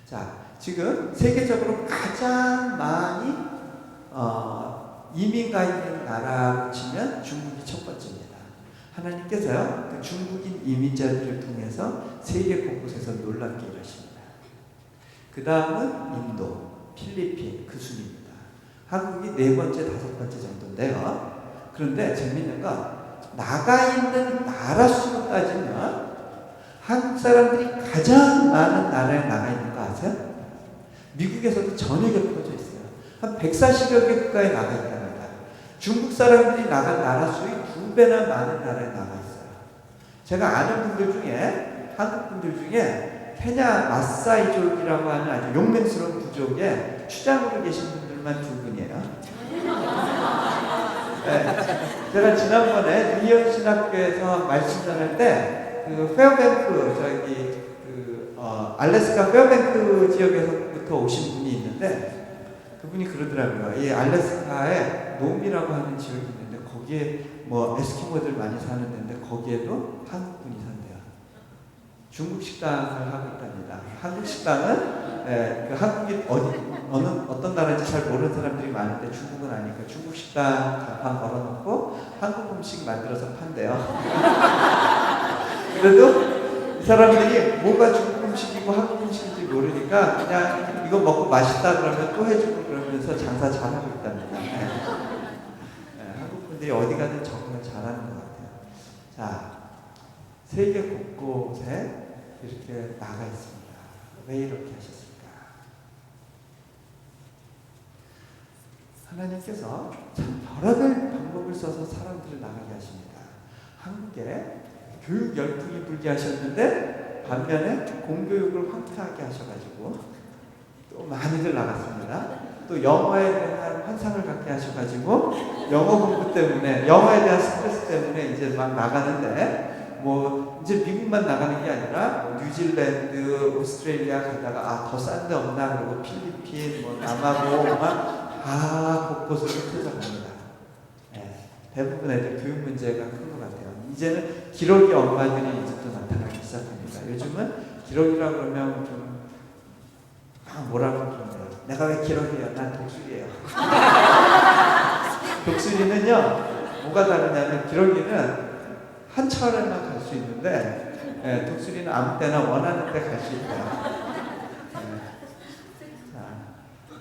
자, 지금 세계적으로 가장 많이 이민가 있는 나라로 치면 중국이 첫 번째입니다. 하나님께서요, 그 중국인 이민자들을 통해서 세계 곳곳에서 놀랍게 일하십니다. 그 다음은 인도, 필리핀 그 순입니다. 한국이 네 번째, 다섯 번째 정도인데요. 그런데 재밌는 건 나가 있는 나라 수로 따지면 한국 사람들이 가장 많은 나라에 나가 있는 거 아세요? 미국에서도 전혀 겹쳐져 있어요. 한 140여 개 국가에 나가 있답니다. 중국 사람들이 나간 나라 수의 2배나 많은 나라에 나가 있어요. 제가 아는 분들 중에 한국 분들 중에 케냐 마사이족이라고 하는 아주 용맹스러운 부족에 추장으로 계신 분들만 2분이에요. 네. 제가 지난번에 유니언신학교에서 말씀 전할 때 그 페어뱅크 알래스카 페어뱅크 지역에서부터 오신 분이 있는데 그분이 그러더라고요. 이 알래스카에 놈이라고 하는 지역이 있는데 거기에 뭐 에스키모들 많이 사는 데인데 거기에도 한국 분이 산대요. 중국 식당을 하고 있답니다. 한국 식당은 그 한국이 어떤 나라인지 잘 모르는 사람들이 많은데 중국은 아니까 중국 식당 간판 걸어놓고 한국 음식 만들어서 판대요. 그래도 이 사람들이 뭐가 중국 음식이고 한국 음식인지 모르니까 그냥 이거 먹고 맛있다 그러면 또 해주고 그러면서 장사 잘하고 있답니다. 한국 분들이 어디 가든 적응을 잘하는 것 같아요. 자, 세계 곳곳에 이렇게 나가 있습니다. 왜 이렇게 하셨을까? 하나님께서 참 별의별 방법을 써서 사람들을 나가게 하십니다. 한국에 교육 열풍이 불게 하셨는데 반면에 공교육을 황폐하게 하셔가지고 또 많이들 나갔습니다. 또 영어에 대한 환상을 갖게 하셔가지고 영어 공부 때문에 영어에 대한 스트레스 때문에 이제 막 나가는데 뭐 이제 미국만 나가는 게 아니라 뉴질랜드, 오스트레일리아 가다가 더 싼 데 없나 그러고 필리핀, 뭐 남아고 막 곳곳으로 흩어져갑니다. 네, 대부분 애들 교육 문제가 큰 것 같아요. 이제는 기러기 엄마들이 이제 또 나타나기 시작합니다. 요즘은 기러기라 그러면 좀 뭐라고 그러네요. 내가 왜 기러기야? 난 독수리예요. 독수리는요 뭐가 다르냐면 기러기는 한 차례만 갈 수 있는데 독수리는 아무 때나 원하는 데 갈 수 있다.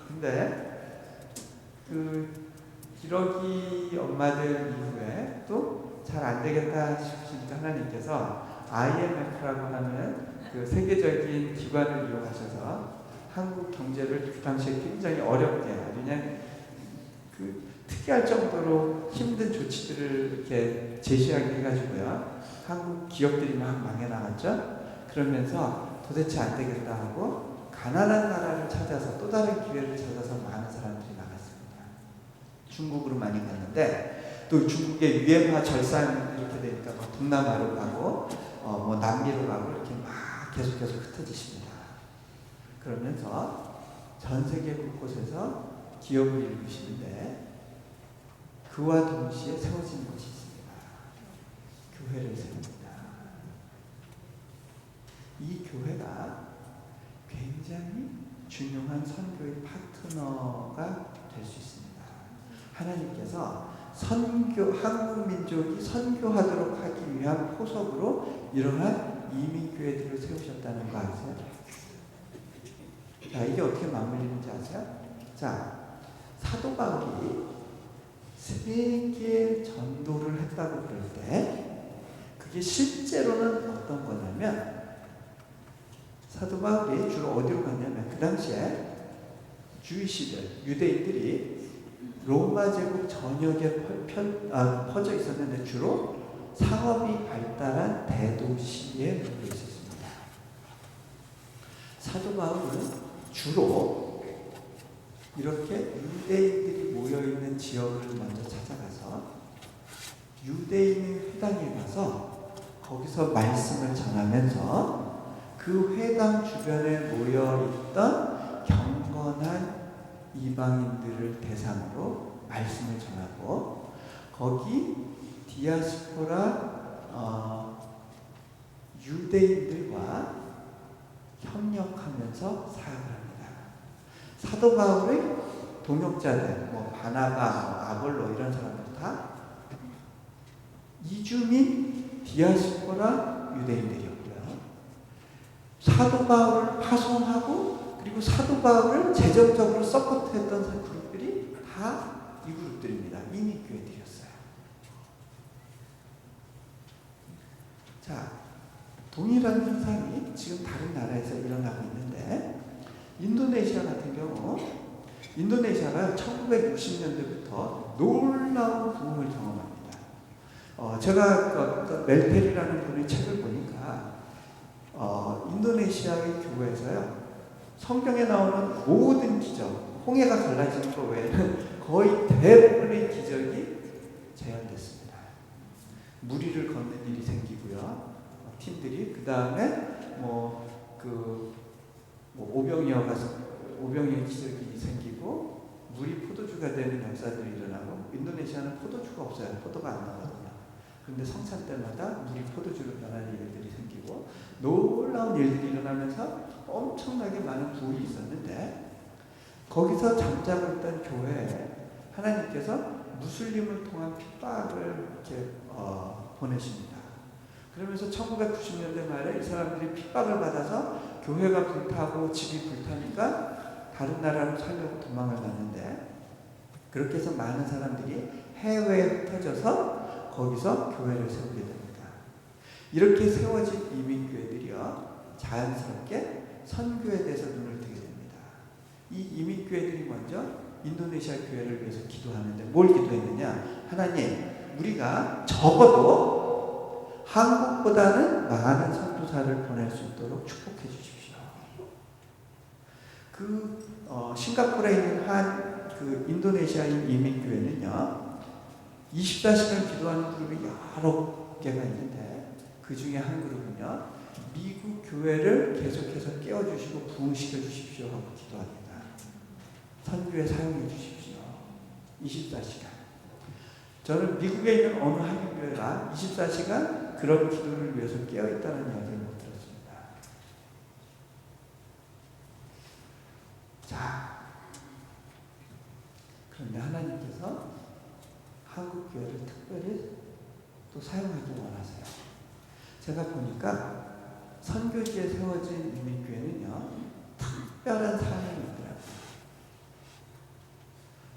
근데 그 기러기 엄마들 이후에 또 잘 안 되겠다 싶으시니까 하나님께서 IMF라고 하는 그 세계적인 기관을 이용하셔서 한국 경제를 그 당시에 굉장히 어렵게 아주 그냥 그 특이할 정도로 힘든 조치들을 이렇게 제시하게 해가지고요. 한국 기업들이 막 망해 나갔죠. 그러면서 도대체 안 되겠다 하고 가난한 나라를 찾아서 또 다른 기회를 찾아서 많은 사람들이 나갔습니다. 중국으로 많이 갔는데 또 중국의 유행화 절상 이렇게 되니까 뭐 동남아로 가고 뭐 남미로 가고 이렇게 막 계속해서 흩어지십니다. 그러면서 전 세계 곳곳에서 기업을 일구시는데 그와 동시에 세워진 것이 있습니다. 교회를 세웁니다. 이 교회가 굉장히 중요한 선교의 파트너가 될 수 있습니다. 하나님께서 한국 민족이 선교하도록 하기 위한 포석으로 이러한 이민교회들을 세우셨다는 거 아세요? 자, 이게 어떻게 맞물리는지 아세요? 자, 사도 바울이 세계 전도를 했다고 그럴 때 그게 실제로는 어떤 거냐면 사도 바울이 주로 어디로 갔냐면 그 당시에 주이시들, 유대인들이 로마 제국 전역에 퍼져 있었는데 주로 상업이 발달한 대도시에 모여 있었습니다. 사도 바울은 주로 이렇게 유대인들이 모여있는 지역을 먼저 찾아가서 유대인 회당에 가서 거기서 말씀을 전하면서 그 회당 주변에 모여있던 경건한 이방인들을 대상으로 말씀을 전하고 거기 디아스포라 유대인들과 협력하면서 사역을 합니다. 사도 바울의 동역자들, 뭐 바나바, 아볼로 이런 사람들 다 이주민 디아스포라 유대인들이었고요. 사도 바울을 파송하고 그리고 사도 바울을 재정적으로 서포트했던 그룹들이 다 이 그룹들입니다. 이민교회들이었어요. 자, 동일한 현상이 지금 다른 나라에서 일어나고 있는데 인도네시아 같은 경우 인도네시아가 1960년대부터 놀라운 부흥을 경험합니다. 제가 멜텔이라는 분의 책을 보니까 인도네시아의 교회에서요 성경에 나오는 모든 기적, 홍해가 갈라지는 것 외에는 거의 대부분의 기적이 재현됐습니다. 무리를 걷는 일이 생기고요. 팀들이 그 다음에 오병이어 기적이 생기고 물이 포도주가 되는 역사들이 일어나고 인도네시아는 포도주가 없어요. 포도가 안 나거든요. 그런데 성찬 때마다 물이 포도주로 변하는 일들이 생기고 놀라운 일들이 일어나면서 엄청나게 많은 부흥이 있었는데 거기서 잠자고 있던 교회에 하나님께서 무슬림을 통한 핍박을 이렇게 보내십니다. 그러면서 1990년대 말에 이 사람들이 핍박을 받아서 교회가 불타고 집이 불타니까 다른 나라로 살려고 도망을 갔는데 그렇게 해서 많은 사람들이 해외에 흩어져서 거기서 교회를 세우게 됩니다. 이렇게 세워진 이민교회들이요 자연스럽게 선교에 대해서 눈을 뜨게 됩니다. 이 이민교회들이 먼저 인도네시아 교회를 위해서 기도하는데 뭘 기도했느냐? 하나님, 우리가 적어도 한국보다는 많은 선교사를 보낼 수 있도록 축복해 주십시오. 싱가포르에 있는 그 인도네시아인 이민교회는요 24시간 기도하는 그룹이 여러 개가 있는데 그 중에 한 그룹은요 미국 교회를 계속해서 깨워주시고 부흥시켜 주십시오 하고 기도합니다. 선교에 사용해 주십시오. 24시간. 저는 미국에 있는 어느 한인교회가 24시간 그런 기도를 위해서 깨어있다는 이야기를 못 들었습니다. 자, 그런데 하나님께서 한국교회를 특별히 또 사용하기 원하세요. 제가 보니까 선교지에 세워진 이민교회는요 특별한 사명이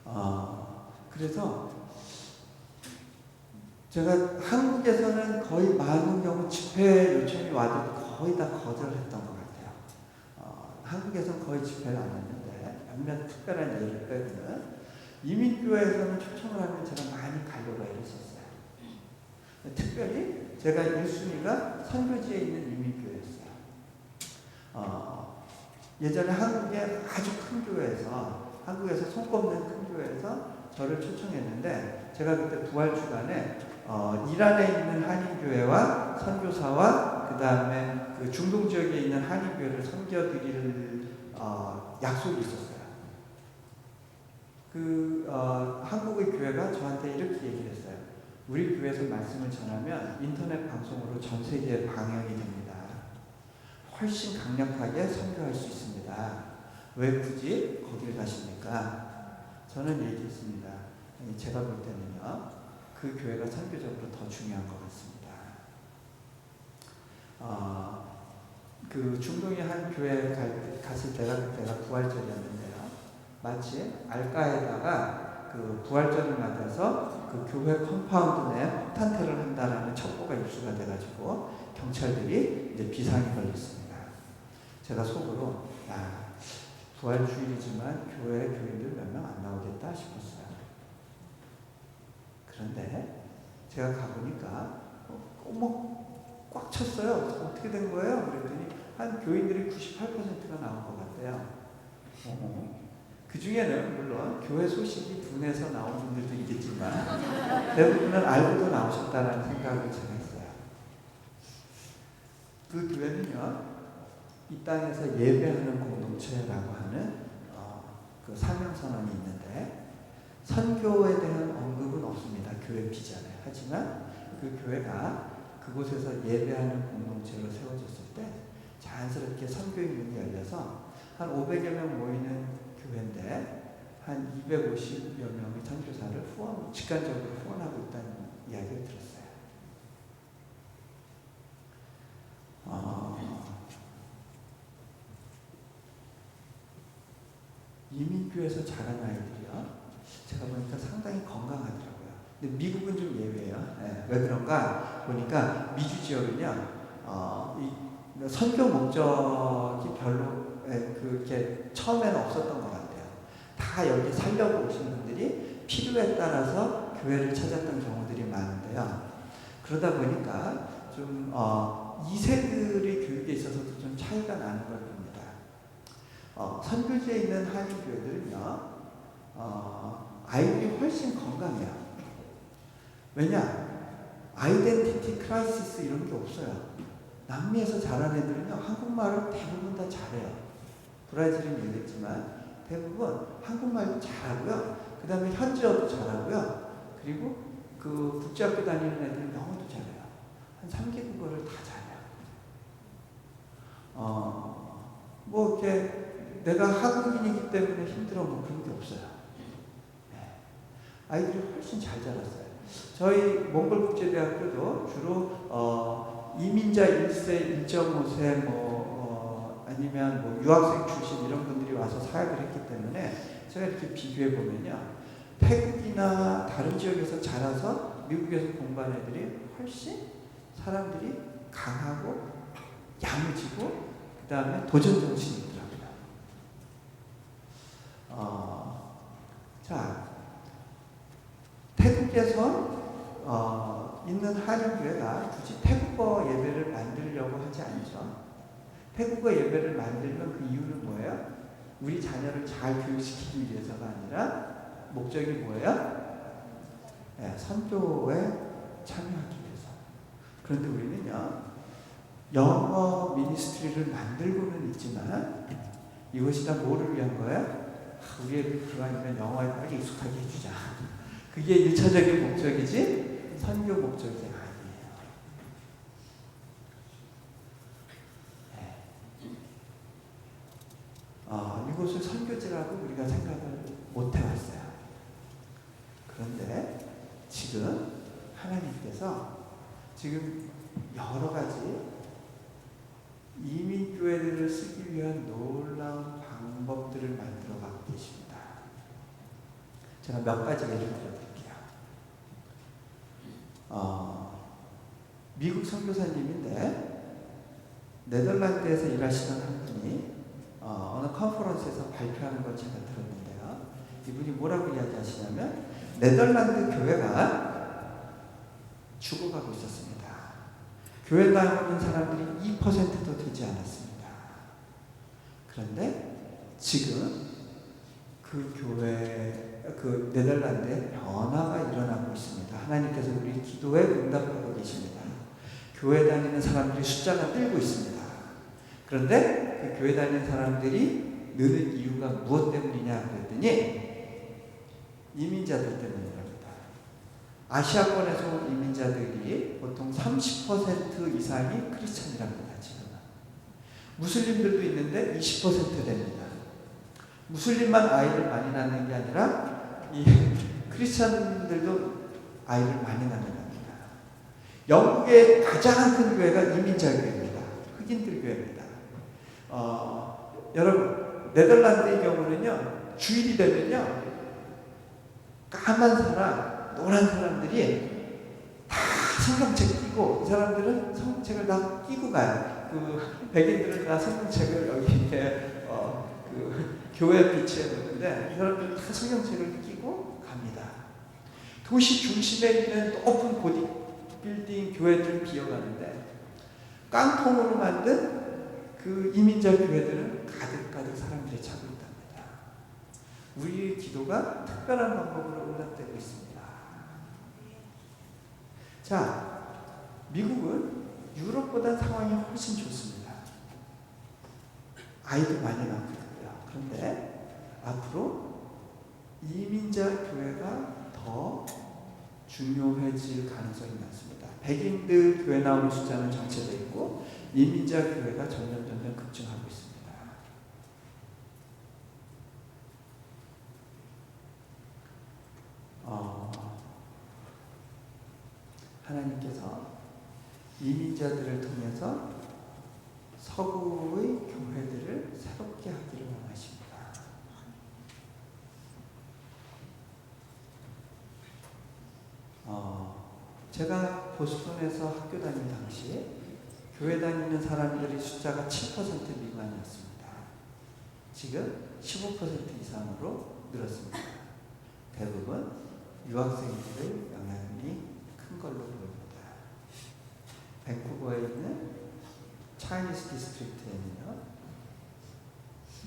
있더라고요. 그래서 제가 한국에서는 거의 많은 경우 집회 요청이 와도 거의 다 거절했던 것 같아요. 한국에서는 거의 집회를 안 했는데 몇몇 특별한 예를 빼고는 이민교회에서는 초청을 하면 제가 많이 가려고 애를 썼어요. 특별히 제가 1순위가 선교지에 있는 이민교회였어요. 예전에 한국의 아주 큰 교회에서, 한국에서 손꼽는 큰 교회에서 저를 초청했는데, 제가 그때 부활 주간에 이란에 있는 한인교회와 선교사와 그 다음에 그 중동 지역에 있는 한인교회를 섬겨드릴 약속이 있었어요. 한국의 교회가 저한테 이렇게 얘기를 했어요. 우리 교회에서 말씀을 전하면 인터넷 방송으로 전 세계에 방영이 됩니다. 훨씬 강력하게 선교할 수 있습니다. 왜 굳이 거길 가십니까? 저는 얘기했습니다. 제가 볼 때는요, 그 교회가 선교적으로 더 중요한 것 같습니다. 그 중동의 한 교회에 갔을 때가 그때가 부활절이었는데요. 마치 알까에다가 그 부활절을 맞아서 그 교회 컴파운드 내에 폭탄테러를 한다라는 첩보가 입수가 돼가지고 경찰들이 이제 비상이 걸렸습니다. 제가 속으로 부활주일이지만 교회 교인들 몇 명 안 나오겠다 싶었어요. 그런데 제가 가보니까 꽉 찼어요. 어떻게 된 거예요? 그랬더니 한 교인들이 98%가 나온 것 같대요. 그 중에는 물론 교회 소식이 둔해서 나온 분들도 있겠지만 대부분은 알고도 나오셨다는 생각을 제가 했어요. 그 교회는요, 이 땅에서 예배하는 공동체라고 하는 그 사명선언이 있는데 선교에 대한 언급은 없습니다. 교회 비전에. 하지만 그 교회가 그곳에서 예배하는 공동체로 세워졌을 때 자연스럽게 선교의 문이 열려서 한 500여 명 모이는 교회인데 한 250여 명의 선교사를 직관적으로 후원하고 있다는 이야기를 들었어요. 이민교회에서 자란 아이들이요, 제가 보니까 상당히 건강하더라고요. 근데 미국은 좀 예외예요. 왜 그런가 보니까 미주 지역은요, 선교 목적이 별로 그렇게 처음에는 없었던 것 같아요. 다 여기 살려고 오신 분들이 필요에 따라서 교회를 찾았던 경우들이 많은데요. 그러다 보니까 좀 2세들의 교육에 있어서도 좀 차이가 나는 걸 봅니다. 선교지에 있는 한인교회들은요, 아이들이 훨씬 건강해요. 왜냐? 아이덴티티 크라이시스 이런 게 없어요. 남미에서 자란 애들은요, 한국말을 대부분 다 잘해요. 브라질은 얘기했지만 대부분 한국말도 잘하고요. 그 다음에 현지어도 잘하고요. 그리고 그 국제학교 다니는 애들은 영어도 잘해요. 한 3개 국어를 다 잘해요. 이렇게 내가 한국인이기 때문에 힘들어 그런 게 없어요. 네. 아이들이 훨씬 잘 자랐어요. 저희 몽골국제대학교도 주로 이민자 1세, 1.5세 아니면 유학생 출신 이런 분들이 와서 사역을 했기 때문에 제가 이렇게 비교해 보면요, 태국이나 다른 지역에서 자라서 미국에서 공부한 애들이 훨씬 사람들이 강하고 야무지고 그 다음에 도전 정신이 있더라고요. 자, 태국에서 있는 한인교회가 굳이 태국어 예배를 만들려고 하지 않죠. 태국어 예배를 만들면 그 이유는 뭐예요? 우리 자녀를 잘 교육시키기 위해서가 아니라 목적이 뭐예요? 네, 선교에 참여하기 위해서. 그런데 우리는요, 영어 미니스트리를 만들고는 있지만 이것이 다 뭐를 위한 거예요? 우리 애들 기왕이면 영어에 빨리 익숙하게 해주자. 그게 1차적인 목적이지 선교 목적이 아니에요. 네. 이것을 선교지라고 우리가 생각을 못 해왔어요. 그런데 지금 하나님께서 지금 여러 가지 이민교회들을 쓰기 위한 놀라운 방법들을 만들어 가고 계십니다. 제가 몇 가지 예를 들어드릴게요. 미국 선교사님인데 네덜란드에서 일하시던 한 분이 어느 컨퍼런스에서 발표하는 걸 제가 들었는데요. 이분이 뭐라고 이야기하시냐면 네덜란드 교회가 죽어가고 있었습니다. 교회 나오는 사람들이 2%도 되지 않았습니다. 그런데 지금 그 교회, 그 네덜란드에 변화가 일어나고 있습니다. 하나님께서 우리 기도에 응답하고 계십니다. 교회 다니는 사람들이 숫자가 늘고 있습니다. 그런데 그 교회 다니는 사람들이 느는 이유가 무엇 때문이냐 그랬더니 이민자들 때문이랍니다. 아시아권에서 온 이민자들이 보통 30% 이상이 크리스천이랍니다. 지금 무슬림들도 있는데 20% 됩니다. 무슬림만 아이를 많이 낳는 게 아니라 이 크리스천들도 아이를 많이 낳는 겁니다. 영국의 가장 큰 교회가 이민자 교회입니다. 흑인들 교회입니다. 여러분 네덜란드의 경우는요, 주일이 되면요 까만 사람, 노란 사람들이 다 성경책 끼고, 이 사람들은 성경책을 다 끼고 가요. 그 백인들은 다 성경책을 여기 이렇게 그 교회 비치해 놓는데, 이 사람들은 다 성경책을 끼고 갑니다. 도시 중심에 있는 높은 고딕 빌딩 교회들은 비어가는데 깡통으로 만든 그 이민자 교회들은 가득가득 사람들이 차고 있답니다. 우리의 기도가 특별한 방법으로 응답되고 있습니다. 자, 미국은 유럽보다 상황이 훨씬 좋습니다. 아이도 많이 낳고 있고요. 그런데 앞으로 이민자 교회가 더 중요해질 가능성이 많습니다. 백인들 교회 나오는 숫자는 정체되어 있고 이민자 교회가 점점 급증하고 있습니다. 하나님께서 이민자들을 통해서 서구의 교회들을 새롭게 하기를 원하십니다. 제가 보스턴에서 학교 다니는 당시에 교회 다니는 사람들의 숫자가 7% 미만이었습니다. 지금 15% 이상으로 늘었습니다. 대부분 유학생들의 영향이 큰 걸로 보입니다. 밴쿠버에 있는 차이니스 디스트릭트에는요,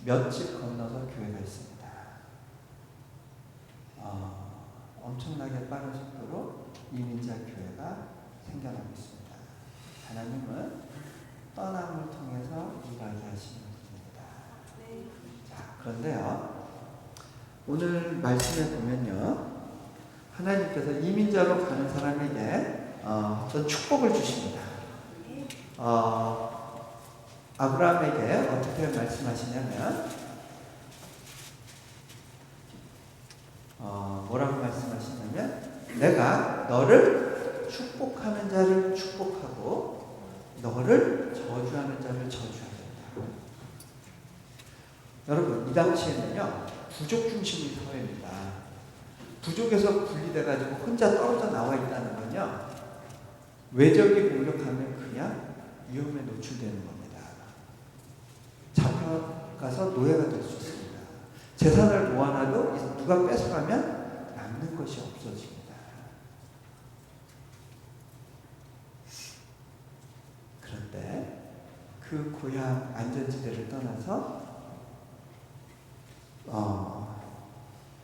몇 집 건너서 교회가 있습니다. 엄청나게 빠른 속도로 이민자 교회가 생겨나고 있습니다. 하나님은 떠남을 통해서 일하게 하시는 분입니다. 자, 그런데요, 오늘 말씀에 보면요, 하나님께서 이민자로 가는 사람에게 어떤 축복을 주십니다. 아브라함에게 어떻게 말씀하시냐면, 뭐라고 말씀하시냐면, 내가 너를 축복하는 자를 축복하고 너를 저주하는 자를 저주하겠다. 여러분, 이 당시에는요, 부족 중심의 사회입니다. 부족에서 분리돼가지고 혼자 떨어져 나와 있다는 건요, 외적이 공격하면 그냥 위험에 노출되는 겁니다. 잡혀가서 노예가 될 수 있습니다. 재산을 모아놔도 누가 뺏어가면 남는 것이 없어집니다. 그런데 그 고향 안전지대를 떠나서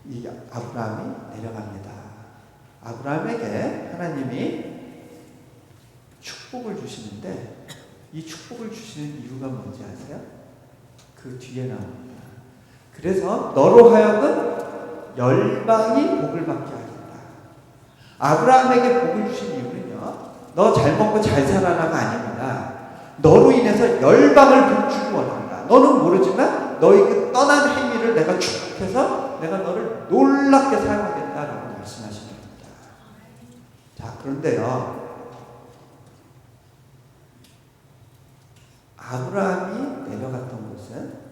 이 아브라함이 내려갑니다. 아브라함에게 하나님이 축복을 주시는데, 이 축복을 주시는 이유가 뭔지 아세요? 그 뒤에 나옵니다. 그래서 너로 하여금 열방이 복을 받게 하겠다. 아브라함에게 복을 주신 이유는요, 너 잘 먹고 잘 살아라가 아닙니다. 너로 인해서 열방을 복주고 원한다. 너는 모르지만 너의 그 떠난 행위를 내가 축복해서 내가 너를 놀랍게 사용하겠다라고 말씀하시는 겁니다. 자, 그런데요, 아브라함이 내려갔던 곳은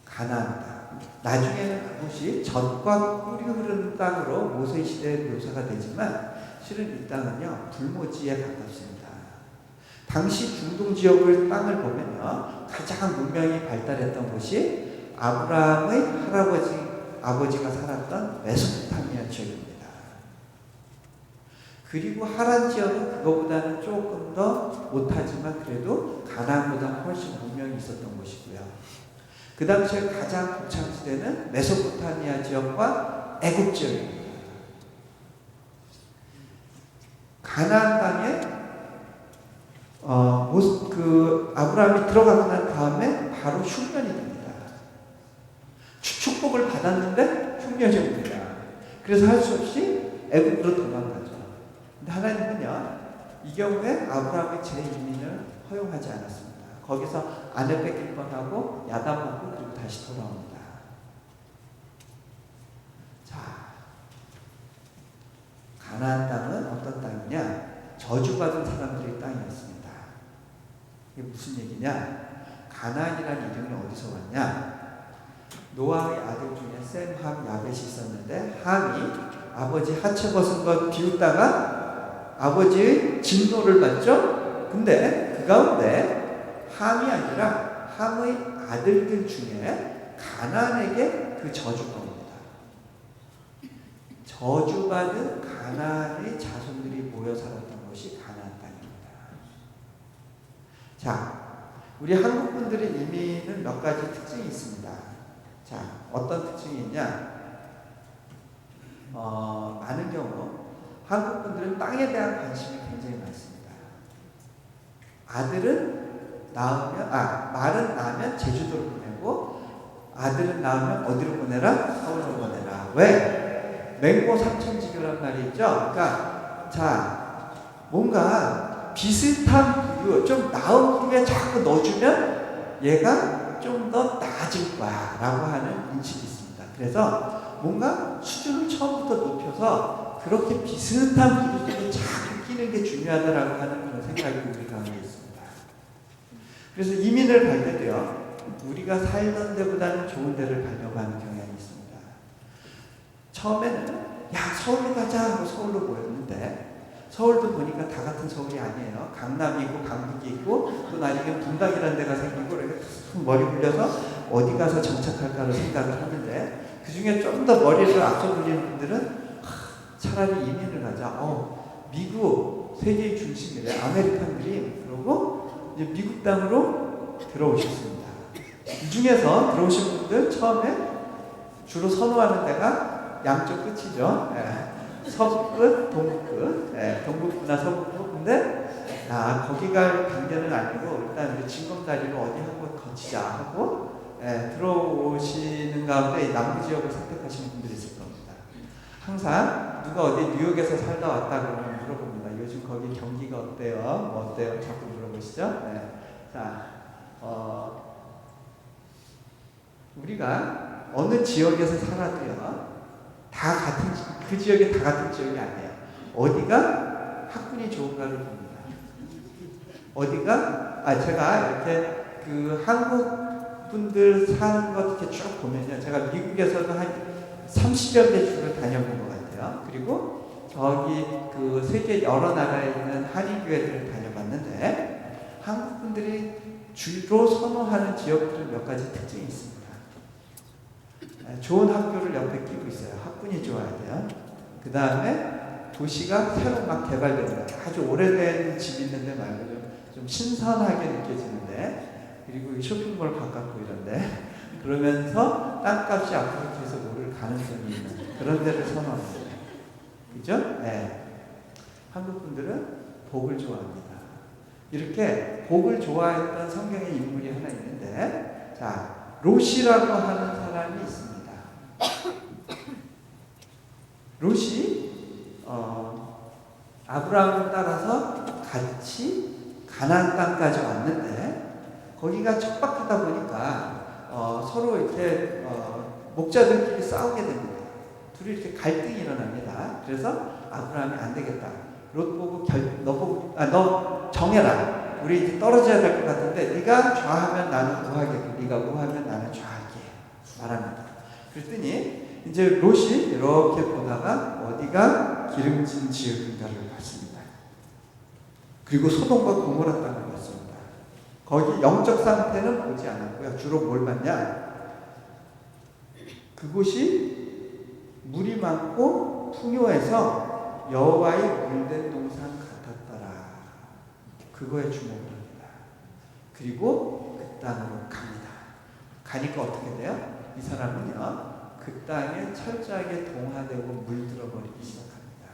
가나안이다. 나중에는 그곳이 젖과 꿀이 흐르는 땅으로 모세 시대의 묘사가 되지만 실은 이 땅은요, 불모지에 가깝습니다. 당시 중동 지역을 땅을 보면요, 가장 문명이 발달했던 곳이 아브라함의 아버지가 살았던 메소포타미아 지역입니다. 그리고 하란 지역은 그거보다는 조금 더 못하지만 그래도 가나안보다 훨씬 문명이 있었던 곳이고요. 그 당시에 가장 북창지대는 메소포타미아 지역과 애굽 지역입니다. 가나안 땅에 아브라함이 들어가고 난 다음에 바로 흉년이 됩니다. 축복을 받았는데 흉년이 옵니다. 그래서 할 수 없이 애굽으로 도망가죠. 근데 하나님은요, 이 경우에 아브라함의 재이민을 허용하지 않았습니다. 거기서 아내 뺏길 뻔하고 야단맞고 그리고 다시 돌아옵니다. 자, 가나안 땅은 어떤 땅이냐? 저주받은 사람들의 땅이었습니다. 이게 무슨 얘기냐? 가나안이라는 이름이 어디서 왔냐? 노아의 아들 중에 셈, 함, 야벳이 있었는데 함이 아버지 하체 벗은 것 비웃다가 아버지의 진노를 받죠. 근데 그 가운데 함이 아니라 함의 아들들 중에 가나안에게 그 저주가 옵니다. 저주받은 가나안의 자손들이 모여 살았던 곳이 가나안 땅입니다. 자, 우리 한국 분들의 이민은 몇 가지 특징이 있습니다. 자, 어떤 특징이 있냐? 많은 경우 한국 분들은 땅에 대한 관심이 굉장히 많습니다. 말은 낳으면 제주도로 보내고 아들은 낳으면 어디로 보내라? 서울로 보내라. 왜? 맹모 삼천지교란 말이 있죠. 그러니까 자, 뭔가 비슷한 부류, 좀 나은 부류에 자꾸 넣어주면 얘가 좀 더 나아질 거야 라고 하는 인식이 있습니다. 그래서 뭔가 수준을 처음부터 높여서 그렇게 비슷한 부류들이 자꾸 끼는 게 중요하다라고 하는 그런 생각이 우리 가운데 있습니다. 그래서 이민을 갈 때도요, 우리가 살던 데보다는 좋은 데를 가려고 하는 경향이 있습니다. 처음에는 야, 서울로 가자 하고 서울로 모였는데 서울도 보니까 다 같은 서울이 아니에요. 강남이 있고 강북이 있고 또 나중에 분당이라는 데가 생기고 이렇게 머리 굴려서 어디 가서 정착할까를 생각을 하는데 그 중에 좀 더 머리를 앞서 굴리는 분들은 차라리 이민을 가자. 미국 세계의 중심이래. 아메리칸 드림. 그러고 이제 미국 땅으로 들어오셨습니다. 이 중에서 들어오신 분들 처음에 주로 선호하는 데가 양쪽 끝이죠. 서부 끝, 동부 끝, 동북부나 서북부. 근데 거기 갈 관계는 아니고 일단 우리 징검다리로 어디 한번 거치자 하고 들어오시는 가운데 남부 지역을 선택하시는 분들이 있을 겁니다. 항상 누가 어디 뉴욕에서 살다 왔다 그러면 물어봅니다. 요즘 거기 경기가 어때요? 뭐 어때요? 자꾸 물어보시죠. 자, 우리가 어느 지역에서 살아도요, 다 같은 그 지역이 다 같은 지역이 아니에요. 어디가 학군이 좋은가를 봅니다. 어디가 제가 이렇게 그 한국 분들 사는 것 이렇게 쭉 보면요, 제가 미국에서도 한 30여 개 주를 다녀본 것 같아요. 그리고 저기 그 세계 여러 나라에 있는 한인교회들을 다녀봤는데 한국 분들이 주로 선호하는 지역들은 몇 가지 특징이 있습니다. 좋은 학교를 옆에 끼고 있어요. 학군이 좋아야 돼요. 그 다음에 도시가 새로 막 개발됩니다. 아주 오래된 집이 있는데 말고 좀 신선하게 느껴지는데, 그리고 쇼핑몰 가깝고 이런데, 그러면서 땅값이 앞으로 계속 오를 가능성이 있는 그런 데를 선호합니다. 그죠? 한국 분들은 복을 좋아합니다. 이렇게 복을 좋아했던 성경의 인물이 하나 있는데, 자, 롯이라고 하는 사람이 있습니다. 롯이 아브라함을 따라서 같이 가나안 땅까지 왔는데 거기가 척박하다 보니까 서로 이렇게 목자들끼리 싸우게 됩니다. 둘이 이렇게 갈등이 일어납니다. 그래서 아브라함이 안 되겠다. 롯 보고 너 정해라. 우리 이제 떨어져야 될 것 같은데 네가 좌하면 나는 우하겠고 네가 우하면 나는 좌하게 말합니다. 그랬더니 이제 롯이 이렇게 보다가 어디가 기름진 지역인가를 봤습니다. 그리고 소돔과 고모라 땅을 거기 영적 상태는 보지 않았고요. 주로 뭘 봤냐? 그곳이 물이 많고 풍요해서 여호와의 물된 동산 같았더라. 그거에 주목을 합니다. 그리고 그 땅으로 갑니다. 가니까 어떻게 돼요? 이 사람은요, 그 땅에 철저하게 동화되고 물들어 버리기 시작합니다.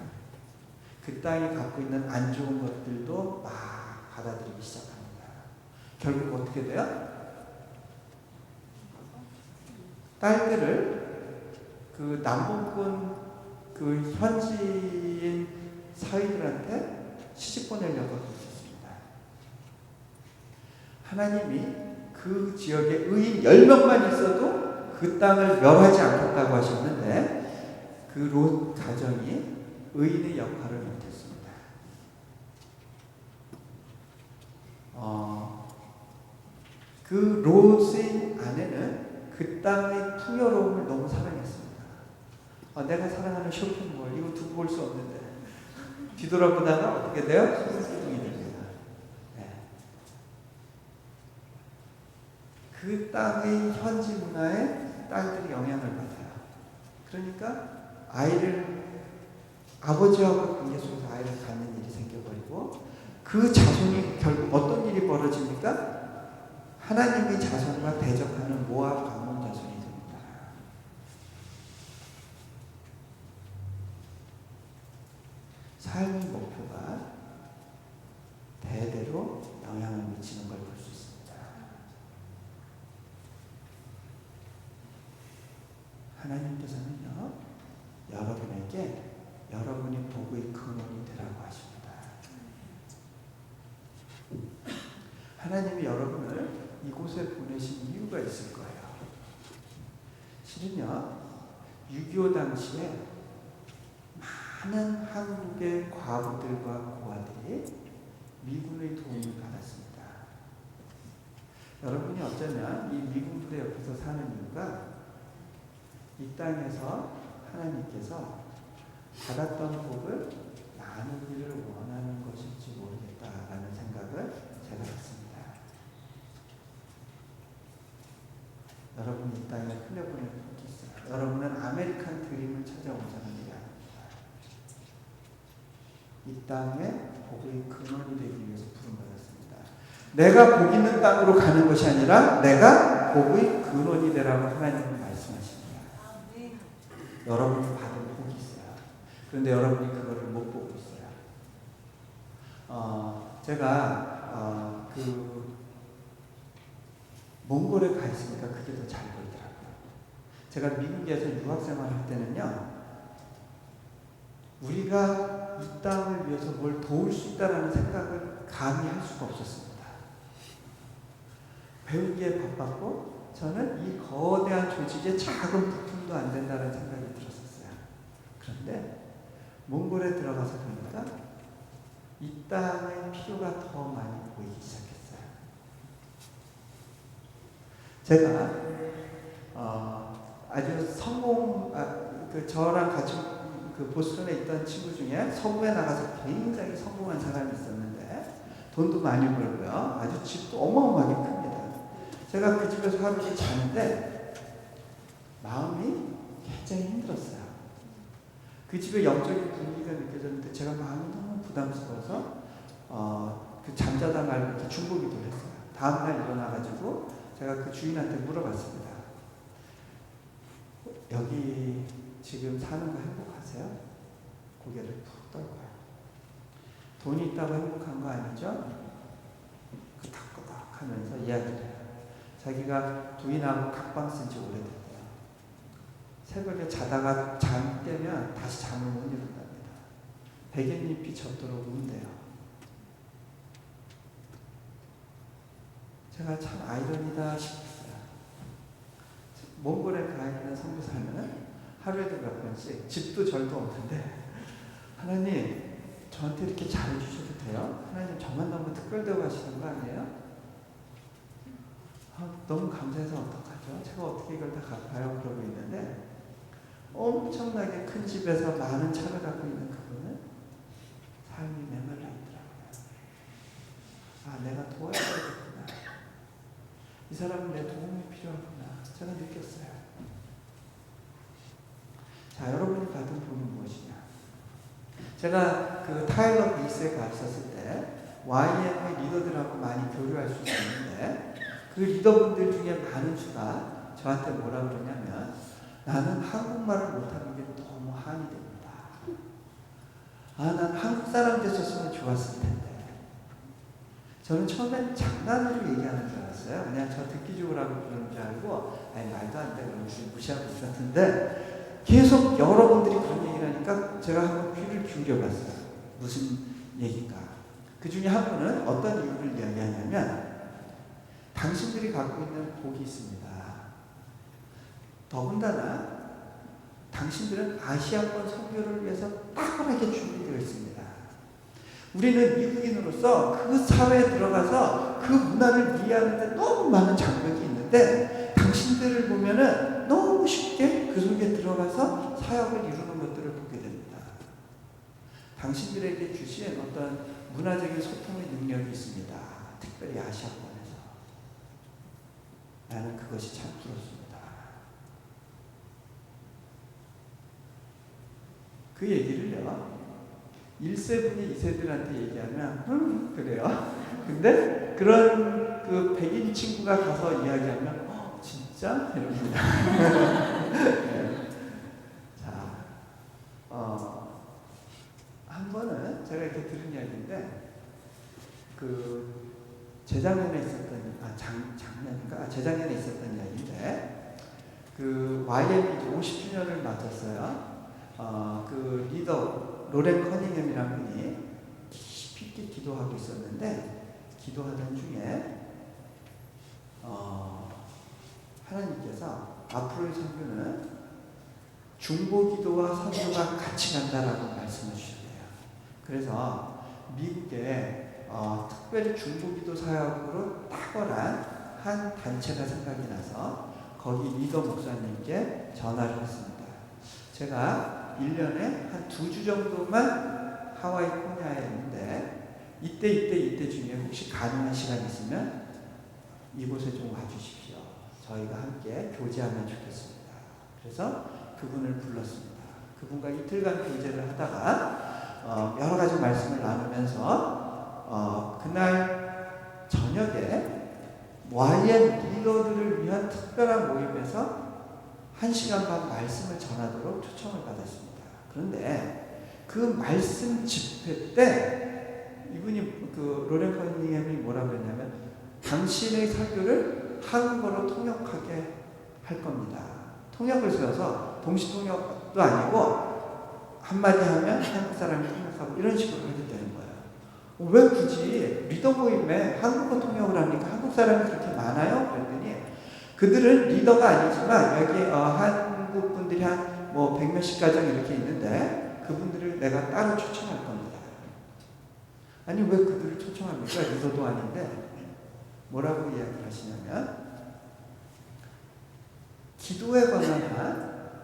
그 땅이 갖고 있는 안 좋은 것들도 막 받아들이기 시작합니다. 결국 어떻게 돼요? 딸들을 그 남북군 그 현지인 사위들한테 시집 보내려고 하고 있었습니다. 하나님이 그 지역에 의인 10명만 있어도 그 땅을 멸하지 않겠다고 하셨는데 그 롯 가정이 의인의 역할을 못했습니다. 그 롯의 아내는 그 땅의 풍요로움을 너무 사랑했습니다. 내가 사랑하는 쇼핑몰 이거 두고 볼 수 없는데 뒤돌아보다가 어떻게 돼요? 소승이 됩니다. 네. 그 땅의 현지 문화에 딸들이 영향을 받아요. 그러니까 아이를 아버지하고 관계 속에서 아이를 갖는 일이 생겨버리고 그 자손이 결국 어떤 일이 벌어집니까? 하나님의 자손과 대적하는 모압 가문 자손이 됩니다. 삶의 목표가 대대로 영향을 미치는 걸 볼 수 있습니다. 하나님께서는요, 여러분에게 여러분이 복의 근원이 되라고 하십니다. 하나님이 여러분을 이곳에 보내신 이유가 있을 거예요. 실은요, 6.25 당시에 많은 한국의 과부들과 고아들이 미군의 도움을 받았습니다. 여러분이 어쩌면 이 미군 부대 옆에서 사는 이유가 이 땅에서 하나님께서 받았던 복을 나누기를 원하는 것일지 모르겠다라는 생각을 제가 했습니다. 여러분이 이 땅에 흘려보낼 복이 있어요. 여러분은 아메리칸 드림을 찾아오자는 일이 아닙니다. 이 땅에 복의 근원이 되기 위해서 부름받았습니다. 내가 복 있는 땅으로 가는 것이 아니라 내가 복의 근원이 되라고 하나님은 말씀하십니다. 여러분이 받은 복이 있어요. 그런데 여러분이 그거를 못 보고 있어요. 제가 몽골에 가 있으니까 그게 더 잘 보이더라고요. 제가 미국에서 유학생활 할 때는요, 우리가 이 땅을 위해서 뭘 도울 수 있다는 생각을 감히 할 수가 없었습니다. 배우기에 바빴고 저는 이 거대한 조직에 작은 부품도 안 된다는 생각이 들었었어요. 그런데 몽골에 들어가서 보니까 이 땅의 필요가 더 많이 보이기 시작했어요. 제가 아주 저랑 같이 그 보스턴에 있던 친구 중에 서부에 나가서 굉장히 성공한 사람이 있었는데 돈도 많이 벌고요. 아주 집도 어마어마하게 큽니다. 제가 그 집에서 하루를 자는데 마음이 굉장히 힘들었어요. 그 집의 영적인 분위기가 느껴졌는데 제가 마음이 너무 부담스러워서 그 잠자다 말고 중보기도를 했어요. 다음날 일어나가지고 제가 그 주인한테 물어봤습니다. 여기 지금 사는 거 행복하세요? 고개를 푹 떨고요. 돈이 있다고 행복한 거 아니죠? 끄덕끄덕 하면서 이야기를 해요. 자기가 부인하고 각방 쓴 지 오래됐대요. 새벽에 자다가 잠이 깨면 다시 잠을 못 이룬답니다. 백엔잎이 젖도록 운대요. 제가 참 아이러니다 싶었어요. 몽골에 가 있는 선교사는 하루에도 몇 번씩 집도 절도 없는데 하나님 저한테 이렇게 잘해주셔도 돼요? 하나님 저만 너무 특별되고 하시는 거 아니에요? 너무 감사해서 어떡하죠? 제가 어떻게 이걸 다 갚아요? 그러고 있는데 엄청나게 큰 집에서 많은 차를 갖고 있는 그분은 삶이 메말라 있더라고요. 내가 도와야 되겠구나. 사람은 내 도움이 필요하구나. 제가 느꼈어요. 자, 여러분이 받은 도움은 무엇이냐? 제가 그 타일러 베이스에 갔었을 때 YM의 리더들하고 많이 교류할 수 있었는데 그 리더분들 중에 많은 수가 저한테 뭐라 그러냐면 나는 한국말을 못하는 게 너무 한이 됩니다. 난 한국 사람 됐었으면 좋았을 텐데. 저는 처음엔 장난으로 얘기하는 줄 알았어요. 그냥 저 듣기 좋으라고 그러는 줄 알고 아니 말도 안 돼 그러면서 무시하고 있었는데 계속 여러분들이 그런 얘기를 하니까 제가 한번 귀를 기울여봤어요. 무슨 얘기인가. 그 중에 한 분은 어떤 이유를 이야기하냐면 당신들이 갖고 있는 복이 있습니다. 더군다나 당신들은 아시아권 선교를 위해서 탁월하게 준비되어 있습니다. 우리는 미국인으로서 그 사회에 들어가서 그 문화를 이해하는 데 너무 많은 장벽이 있는데 당신들을 보면은 너무 쉽게 그 속에 들어가서 사역을 이루는 것들을 보게 됩니다. 당신들에게 주신 어떤 문화적인 소통의 능력이 있습니다. 특별히 아시아권에서. 나는 그것이 참 부럽습니다. 그 얘기를요. 1세분이 2세들한테 얘기하면 그래요. 근데 그런 그 백인 친구가 가서 이야기하면 진짜? 이럽니다. 네. 자, 한 번은 제가 이렇게 들은 이야기인데 그 재작년에 있었던 작년인가? 재작년에 있었던 이야기인데 그 YM이 50주년을 맞았어요. 그 리더 로렌 커닝햄이라는 분이 깊이 기도하고 있었는데 기도하던 중에 하나님께서 앞으로의 선교는 중보기도와 선교가 같이 간다라고 말씀해 주셨대요. 그래서 미국에 특별히 중보기도 사역으로 탁월한 한 단체가 생각이 나서 거기 리더 목사님께 전화를 했습니다. 제가 1년에 한 2주 정도만 하와이 코냐에 있는데 이때 중에 혹시 가능한 시간 있으면 이곳에 좀 와주십시오. 저희가 함께 교제하면 좋겠습니다. 그래서 그분을 불렀습니다. 그분과 이틀간 교제를 하다가 여러 가지 말씀을 나누면서 그날 저녁에 YM 리더들을 위한 특별한 모임에서 1시간 반 말씀을 전하도록 초청을 받았습니다. 그런데 그 말씀 집회 때 이분이 그 로렌 커닝햄이 뭐라고 했냐면 당신의 설교를 한국어로 통역하게 할 겁니다. 통역을 세워서 동시통역도 아니고 한마디 하면 한국 사람이 통역하고 이런 식으로 하게 되는 거예요. 왜 굳이 리더 모임에 한국어 통역을 합니까? 한국 사람이 그렇게 많아요? 그랬더니 그들은 리더가 아니지만 여기 한국 분들이 한 뭐 100몇십 가정 이렇게 있는데 그분들을 내가 따로 초청할 겁니다. 아니 왜 그들을 초청합니까? 리더도 아닌데 뭐라고 이야기를 하시냐면 기도에 관한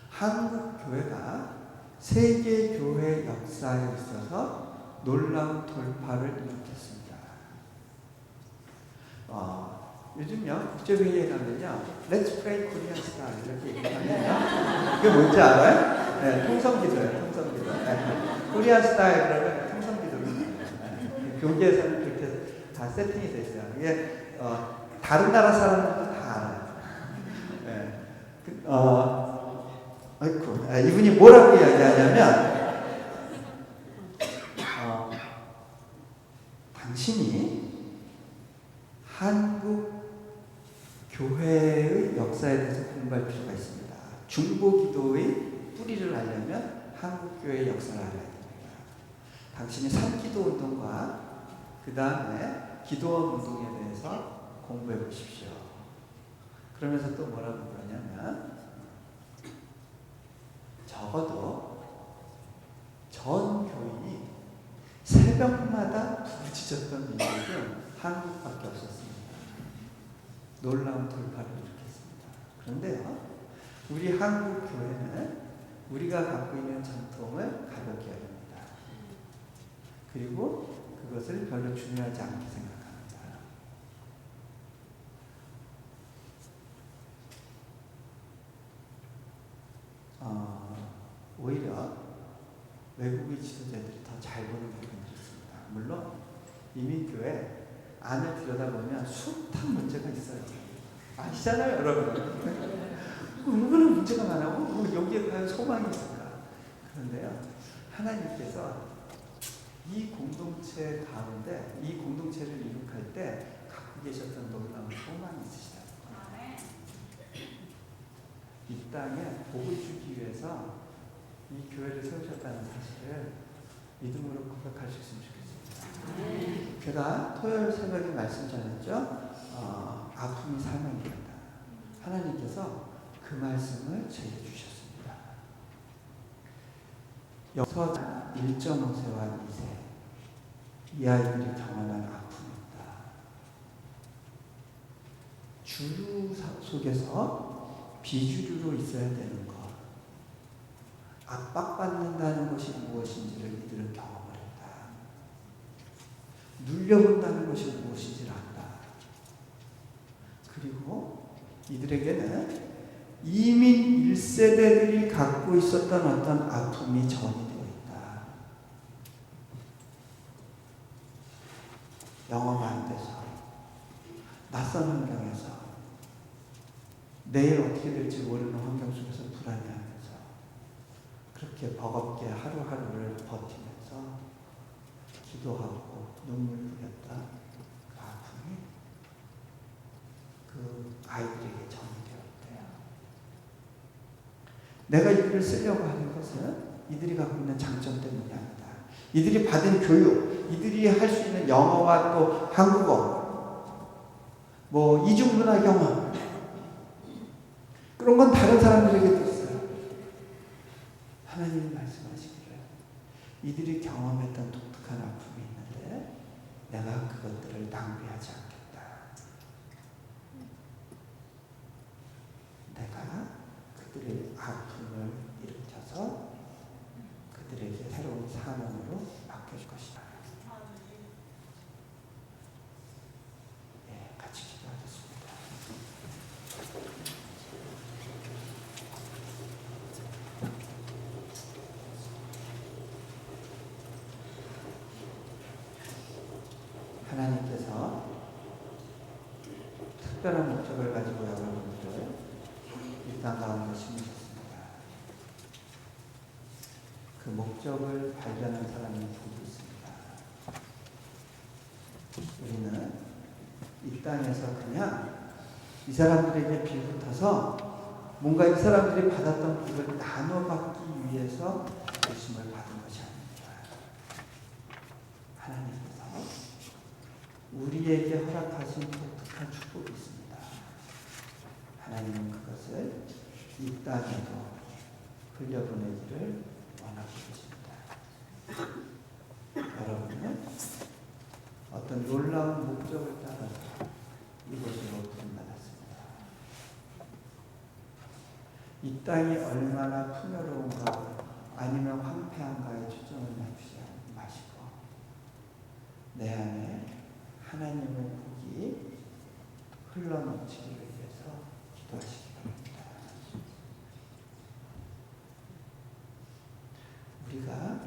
한국 교회가 세계 교회 역사에 있어서 놀라운 돌파를 일으켰습니다. 요즘요 국제회의에 가면요 Let's pray Korean style 이렇게 얘기하면요 그게 뭔지 알아요? 네, 통성기도예요. 통성기도. 네. 코리안 스타일 그러면 통성기도로 네. 교계에서는 그렇게 다 세팅이 돼 있어요. 이게 다른 나라 사람들도 다 알아요. 네. 아이고, 이분이 뭐라고 이야기하냐면 당신이 한국 교회의 역사에 대해서 공부할 필요가 있습니다. 중보기도의 뿌리를 알려면 한국교회의 역사를 알아야 됩니다. 당신이 삼기도 운동과 그 다음에 기도원 운동에 대해서 공부해 보십시오. 그러면서 또 뭐라고 그러냐면 적어도 전 교인이 새벽마다 부르짖었던 민족은 한국밖에 없었습니다. 놀라운 돌파를 일으켰습니다. 그런데요, 우리 한국 교회는 우리가 갖고 있는 전통을 가볍게 여깁니다. 그리고 그것을 별로 중요하지 않게 생각합니다. 외국의 지도자들이 더 잘 보는 부분이 있습니다. 물론 이민교회 안을 들여다보면 숱한 문제가 있어요. 아시잖아요, 여러분. 얼마나 문제가 많아요. 여기에 과연 소망이 있을까? 그런데요, 하나님께서 이 공동체 가운데 이 공동체를 이룩할 때 갖고 계셨던 놀라운 소망이 있으시다. 이 땅에 복을 주기 위해서 이 교회를 세우셨다는 사실을 믿음으로 고백할 수 있으면 좋겠습니다. 제가 토요일 새벽에 말씀 전했죠. 아픔이 사명이었다. 하나님께서 그 말씀을 제게 주셨습니다. 여기서 1.5세와 2세 이 아이들이 경험한 아픔입니다. 주류 속에서 비주류로 있어야 되는 것, 압박받는다는 것이 무엇인지를 이들은 경험을 했다. 눌려본다는 것이 무엇인지를 안다. 그리고 이들에게는 이민 1세대들이 갖고 있었던 어떤 아픔이 전이 되어 있다. 영어가 안 돼서, 낯선 환경에서, 내일 어떻게 될지 모르는 환경 속에서 불안해하면서 그렇게 버겁게 하루하루를 버티면서 기도하고 눈물 흘렸다. 그 아픔이 그 아이들에게 전이 되었대요. 내가 이들을 쓰려고 하는 것은 이들이 갖고 있는 장점 때문이 아니다. 이들이 받은 교육, 이들이 할 수 있는 영어와 또 한국어, 뭐 이중문화 경험, 그런 건 다른 사람들에게도 있어요. 하나님이 말씀하시기를 이들이 경험했던 독특한 아픔이 있는데 내가 그것들을 낭비하지 않겠다. 내가 그들의 아픔을 일으켜서 그들에게 새로운 사명으로 맡겨줄 것이다. 네, 같이 기도하겠습니다. 하나님께서 특별한 목적을 가지고 여러분들을 이 땅 가운데 심으셨습니다. 그 목적을 발견한 사람이 복이 있습니다. 우리는 이 땅에서 그냥 이 사람들에게 비붙어서 뭔가 이 사람들이 받았던 복을 나눠받기 위해서 부심을 받은 것이 아닙니다. 하나님께서 우리에게 허락하신 독특한 축복이 있습니다. 하나님은 그것을 이 땅에도 흘려보내기를 원하고 계십니다. 여러분은 어떤 놀라운 목적을 따라서 이곳으로 부름받았습니다. 이 땅이 얼마나 풍요로운가 아니면 황폐한가에 초점을 맞추지 마시고 내 안에 하나님의 복이 흘러넘치기를 위해서 기도하시기 바랍니다. 우리가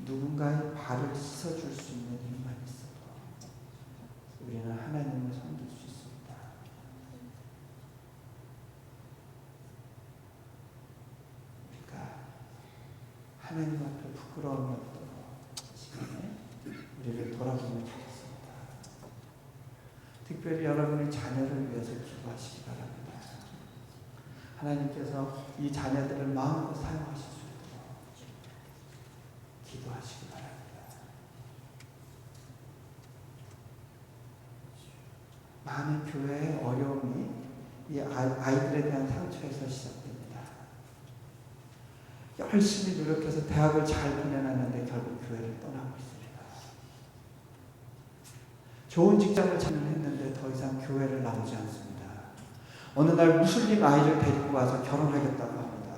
누군가의 발을 씻어줄 수 있는 힘만 있어도 우리는 하나님을 섬길 수 있습니다. 우리가 하나님 앞에 부끄러움이 없도록 시간에 우리를 돌아보면 좋겠습니다. 특별히 여러분의 자녀를 위해서 기도하시기 바랍니다. 하나님께서 이 자녀들을 마음껏 사용하실 수 있도록 기도하시기 바랍니다. 많은 교회의 어려움이 이 아이들에 대한 상처에서 시작됩니다. 열심히 노력해서 대학을 잘 보내놨는데 결국 교회를 떠나고 있습니다. 좋은 직장을 찾는데 더 이상 교회를 나오지 않습니다. 어느 날 무슬림 아이를 데리고 와서 결혼하겠다고 합니다.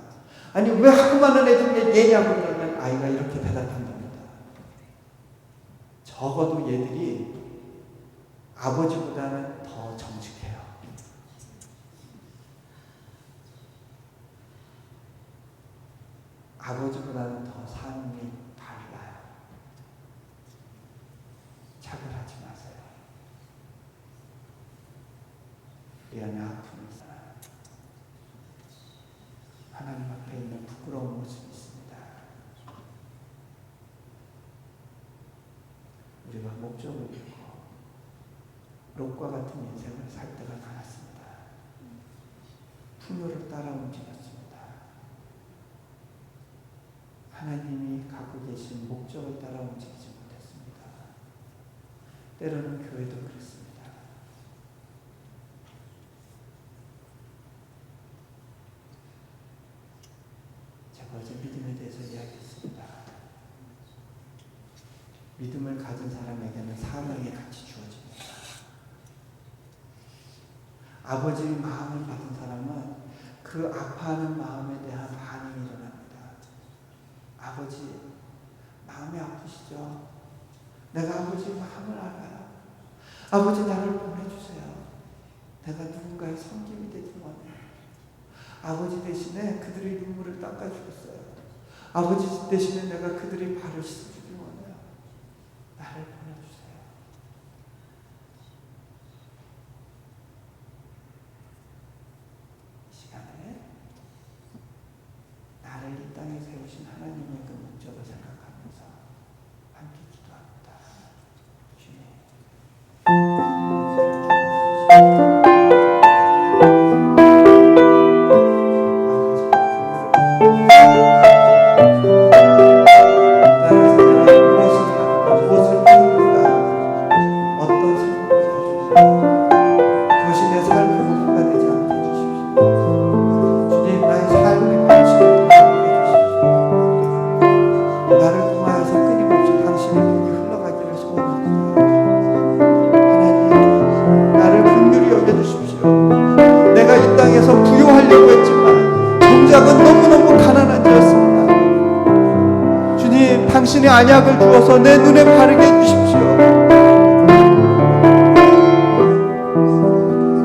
아니 왜 하고 많은 애들 얘냐고 그러면 아이가 이렇게 대답한답니다. 적어도 얘들이 아버지보다는 더 정직해요. 아버지보다는 더 삶이 달라요. 차별하지 마세요. 이 안에 아픔이 있어요. 하나님 앞에 있는 부끄러운 모습이 있습니다. 우리가 목적을 잃고 롯과 같은 인생을 살 때가 많았습니다. 풍요를 따라 움직였습니다. 하나님이 갖고 계신 목적을 따라 움직이지 못했습니다. 때로는 교회도 그렇습니다. 제가 어제 믿음에 대해서 이야기했습니다. 믿음을 가진 사람에게는 사명이 같이 주어집니다. 아버지의 마음을 받은 사람은 그 아파하는 마음에 대한 반응이 일어납니다. 아버지, 마음이 아프시죠? 내가 아버지의 마음을 알아요. 아버지, 나를 보내주세요. 내가 누군가의 섬김이 되기 원해요. 아버지 대신에 그들의 눈물을 닦아주겠어요. 아버지 대신에 내가 그들의 발을 씻어주기 원해요. 나를 보내주세요. 이 시간에 나를 이 땅에 세우신 하나님의 그 목적을 생각하면서 함께 기도합니다. 당신의 안약을 주어서 내 눈에 바르게 해주십시오.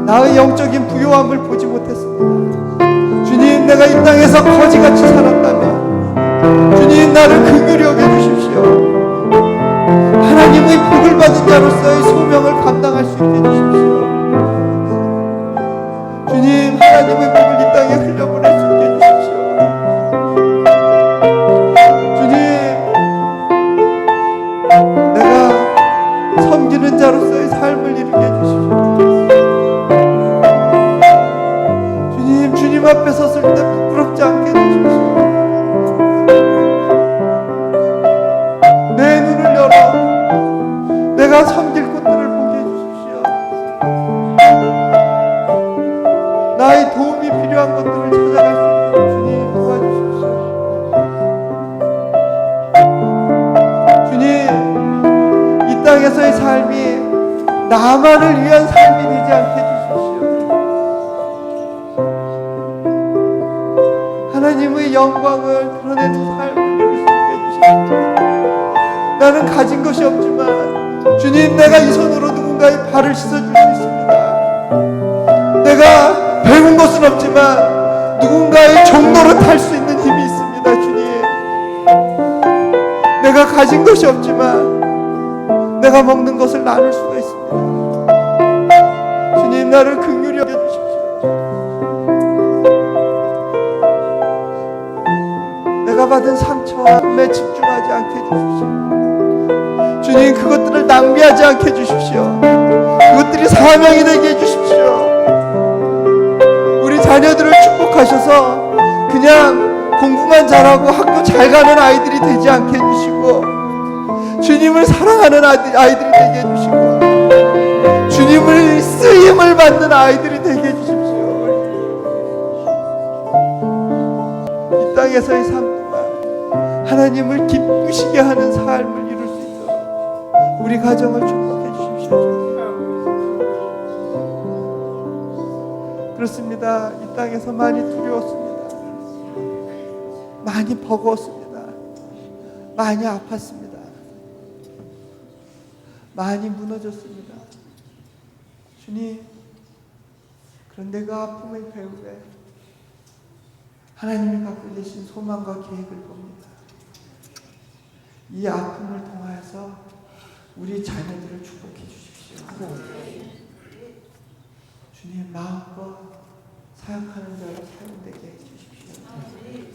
나의 영적인 부요함을 보지 못했습니다. 주님, 내가 이 땅에서 거지같이 살았다면 주님, 나를 긍휼히 여겨주십시오. 하나님의 복을 받은 자로서의 소명을 감당할 수 있게 해주십시오. 주님, 하나님의 복을 이 땅에 흘려보낼 수 있게 해주십시오. 섬기는 자로서의 삶을 이루게 해주십시오. 주님, 주님 앞에 섰을 때 부끄럽지 않게 해주십시오. 내 눈을 열어 내가 섬길 곳들을 보게 해주십시오. 나의 도움이 필요한 것들을 찾아갈 수 있도록 주님 도와주십시오. 주님, 이 땅에서의 삶이 나만을 위한 삶이 되지 않게 해주십시오. 하나님의 영광을 드러내는 삶을 이룰 수 있게 해주십시오. 나는 가진 것이 없지만 주님, 내가 이 손으로 누군가의 발을 씻어줄 수 있습니다. 내가 배운 것은 없지만 누군가의 종로를 탈 수 있는 힘이 있습니다. 주님, 내가 가진 것이 없지만 내가 먹는 것을 나눌 수가 있습니다. 주님, 나를 긍휼히 여겨주십시오. 내가 받은 상처와 아픔에 집중하지 않게 해주십시오. 주님, 그것들을 낭비하지 않게 해주십시오. 그것들이 사명이 되게 해주십시오. 우리 자녀들을 축복하셔서 그냥 공부만 잘하고 학교 잘 가는 아이들이 되지 않게 해주시고, 주님을 사랑하는 아이들이 되게 해주시고, 주님을 쓰임을 받는 아이들이 되게 해주십시오. 이 땅에서의 삶 동안 하나님을 기쁘시게 하는 삶을 이룰 수 있도록 우리 가정을 축복해 주십시오. 그렇습니다. 이 땅에서 많이 두려웠습니다. 많이 버거웠습니다. 많이 아팠습니다. 많이 무너졌습니다. 주님, 그런데 그 아픔의 배후에 하나님이 갖고 계신 소망과 계획을 봅니다. 이 아픔을 통하여서 우리 자녀들을 축복해 주십시오. 주님 마음껏 사역하는 자로 사용되게 해 주십시오. 주님,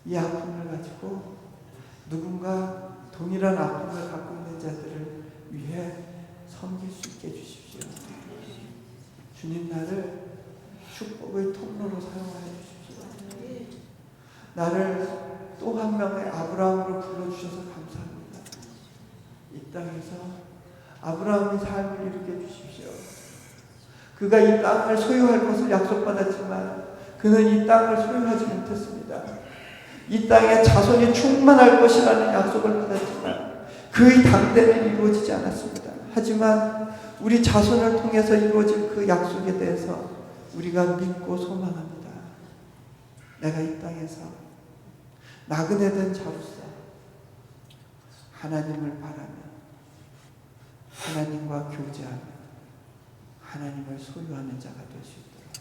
이 아픔을 가지고 누군가 동일한 아픔을 갖고 있는 자들을 위해 섬길 수 있게 해주십시오. 주님 나를 축복의 통로로 사용하여 주십시오. 나를 또 한 명의 아브라함으로 불러주셔서 감사합니다. 이 땅에서 아브라함의 삶을 이루게 해주십시오. 그가 이 땅을 소유할 것을 약속받았지만 그는 이 땅을 소유하지 못했습니다. 이 땅에 자손이 충만할 것이라는 약속을 받았지만 그의 당대는 이루어지지 않았습니다. 하지만 우리 자손을 통해서 이루어질 그 약속에 대해서 우리가 믿고 소망합니다. 내가 이 땅에서 나그네 된 자로서 하나님을 바라며 하나님과 교제하며 하나님을 소유하는 자가 될 수 있도록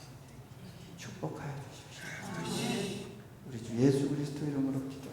축복하여 주십시오. 우리 주 예수 그리스도 이름으로 기도합니다.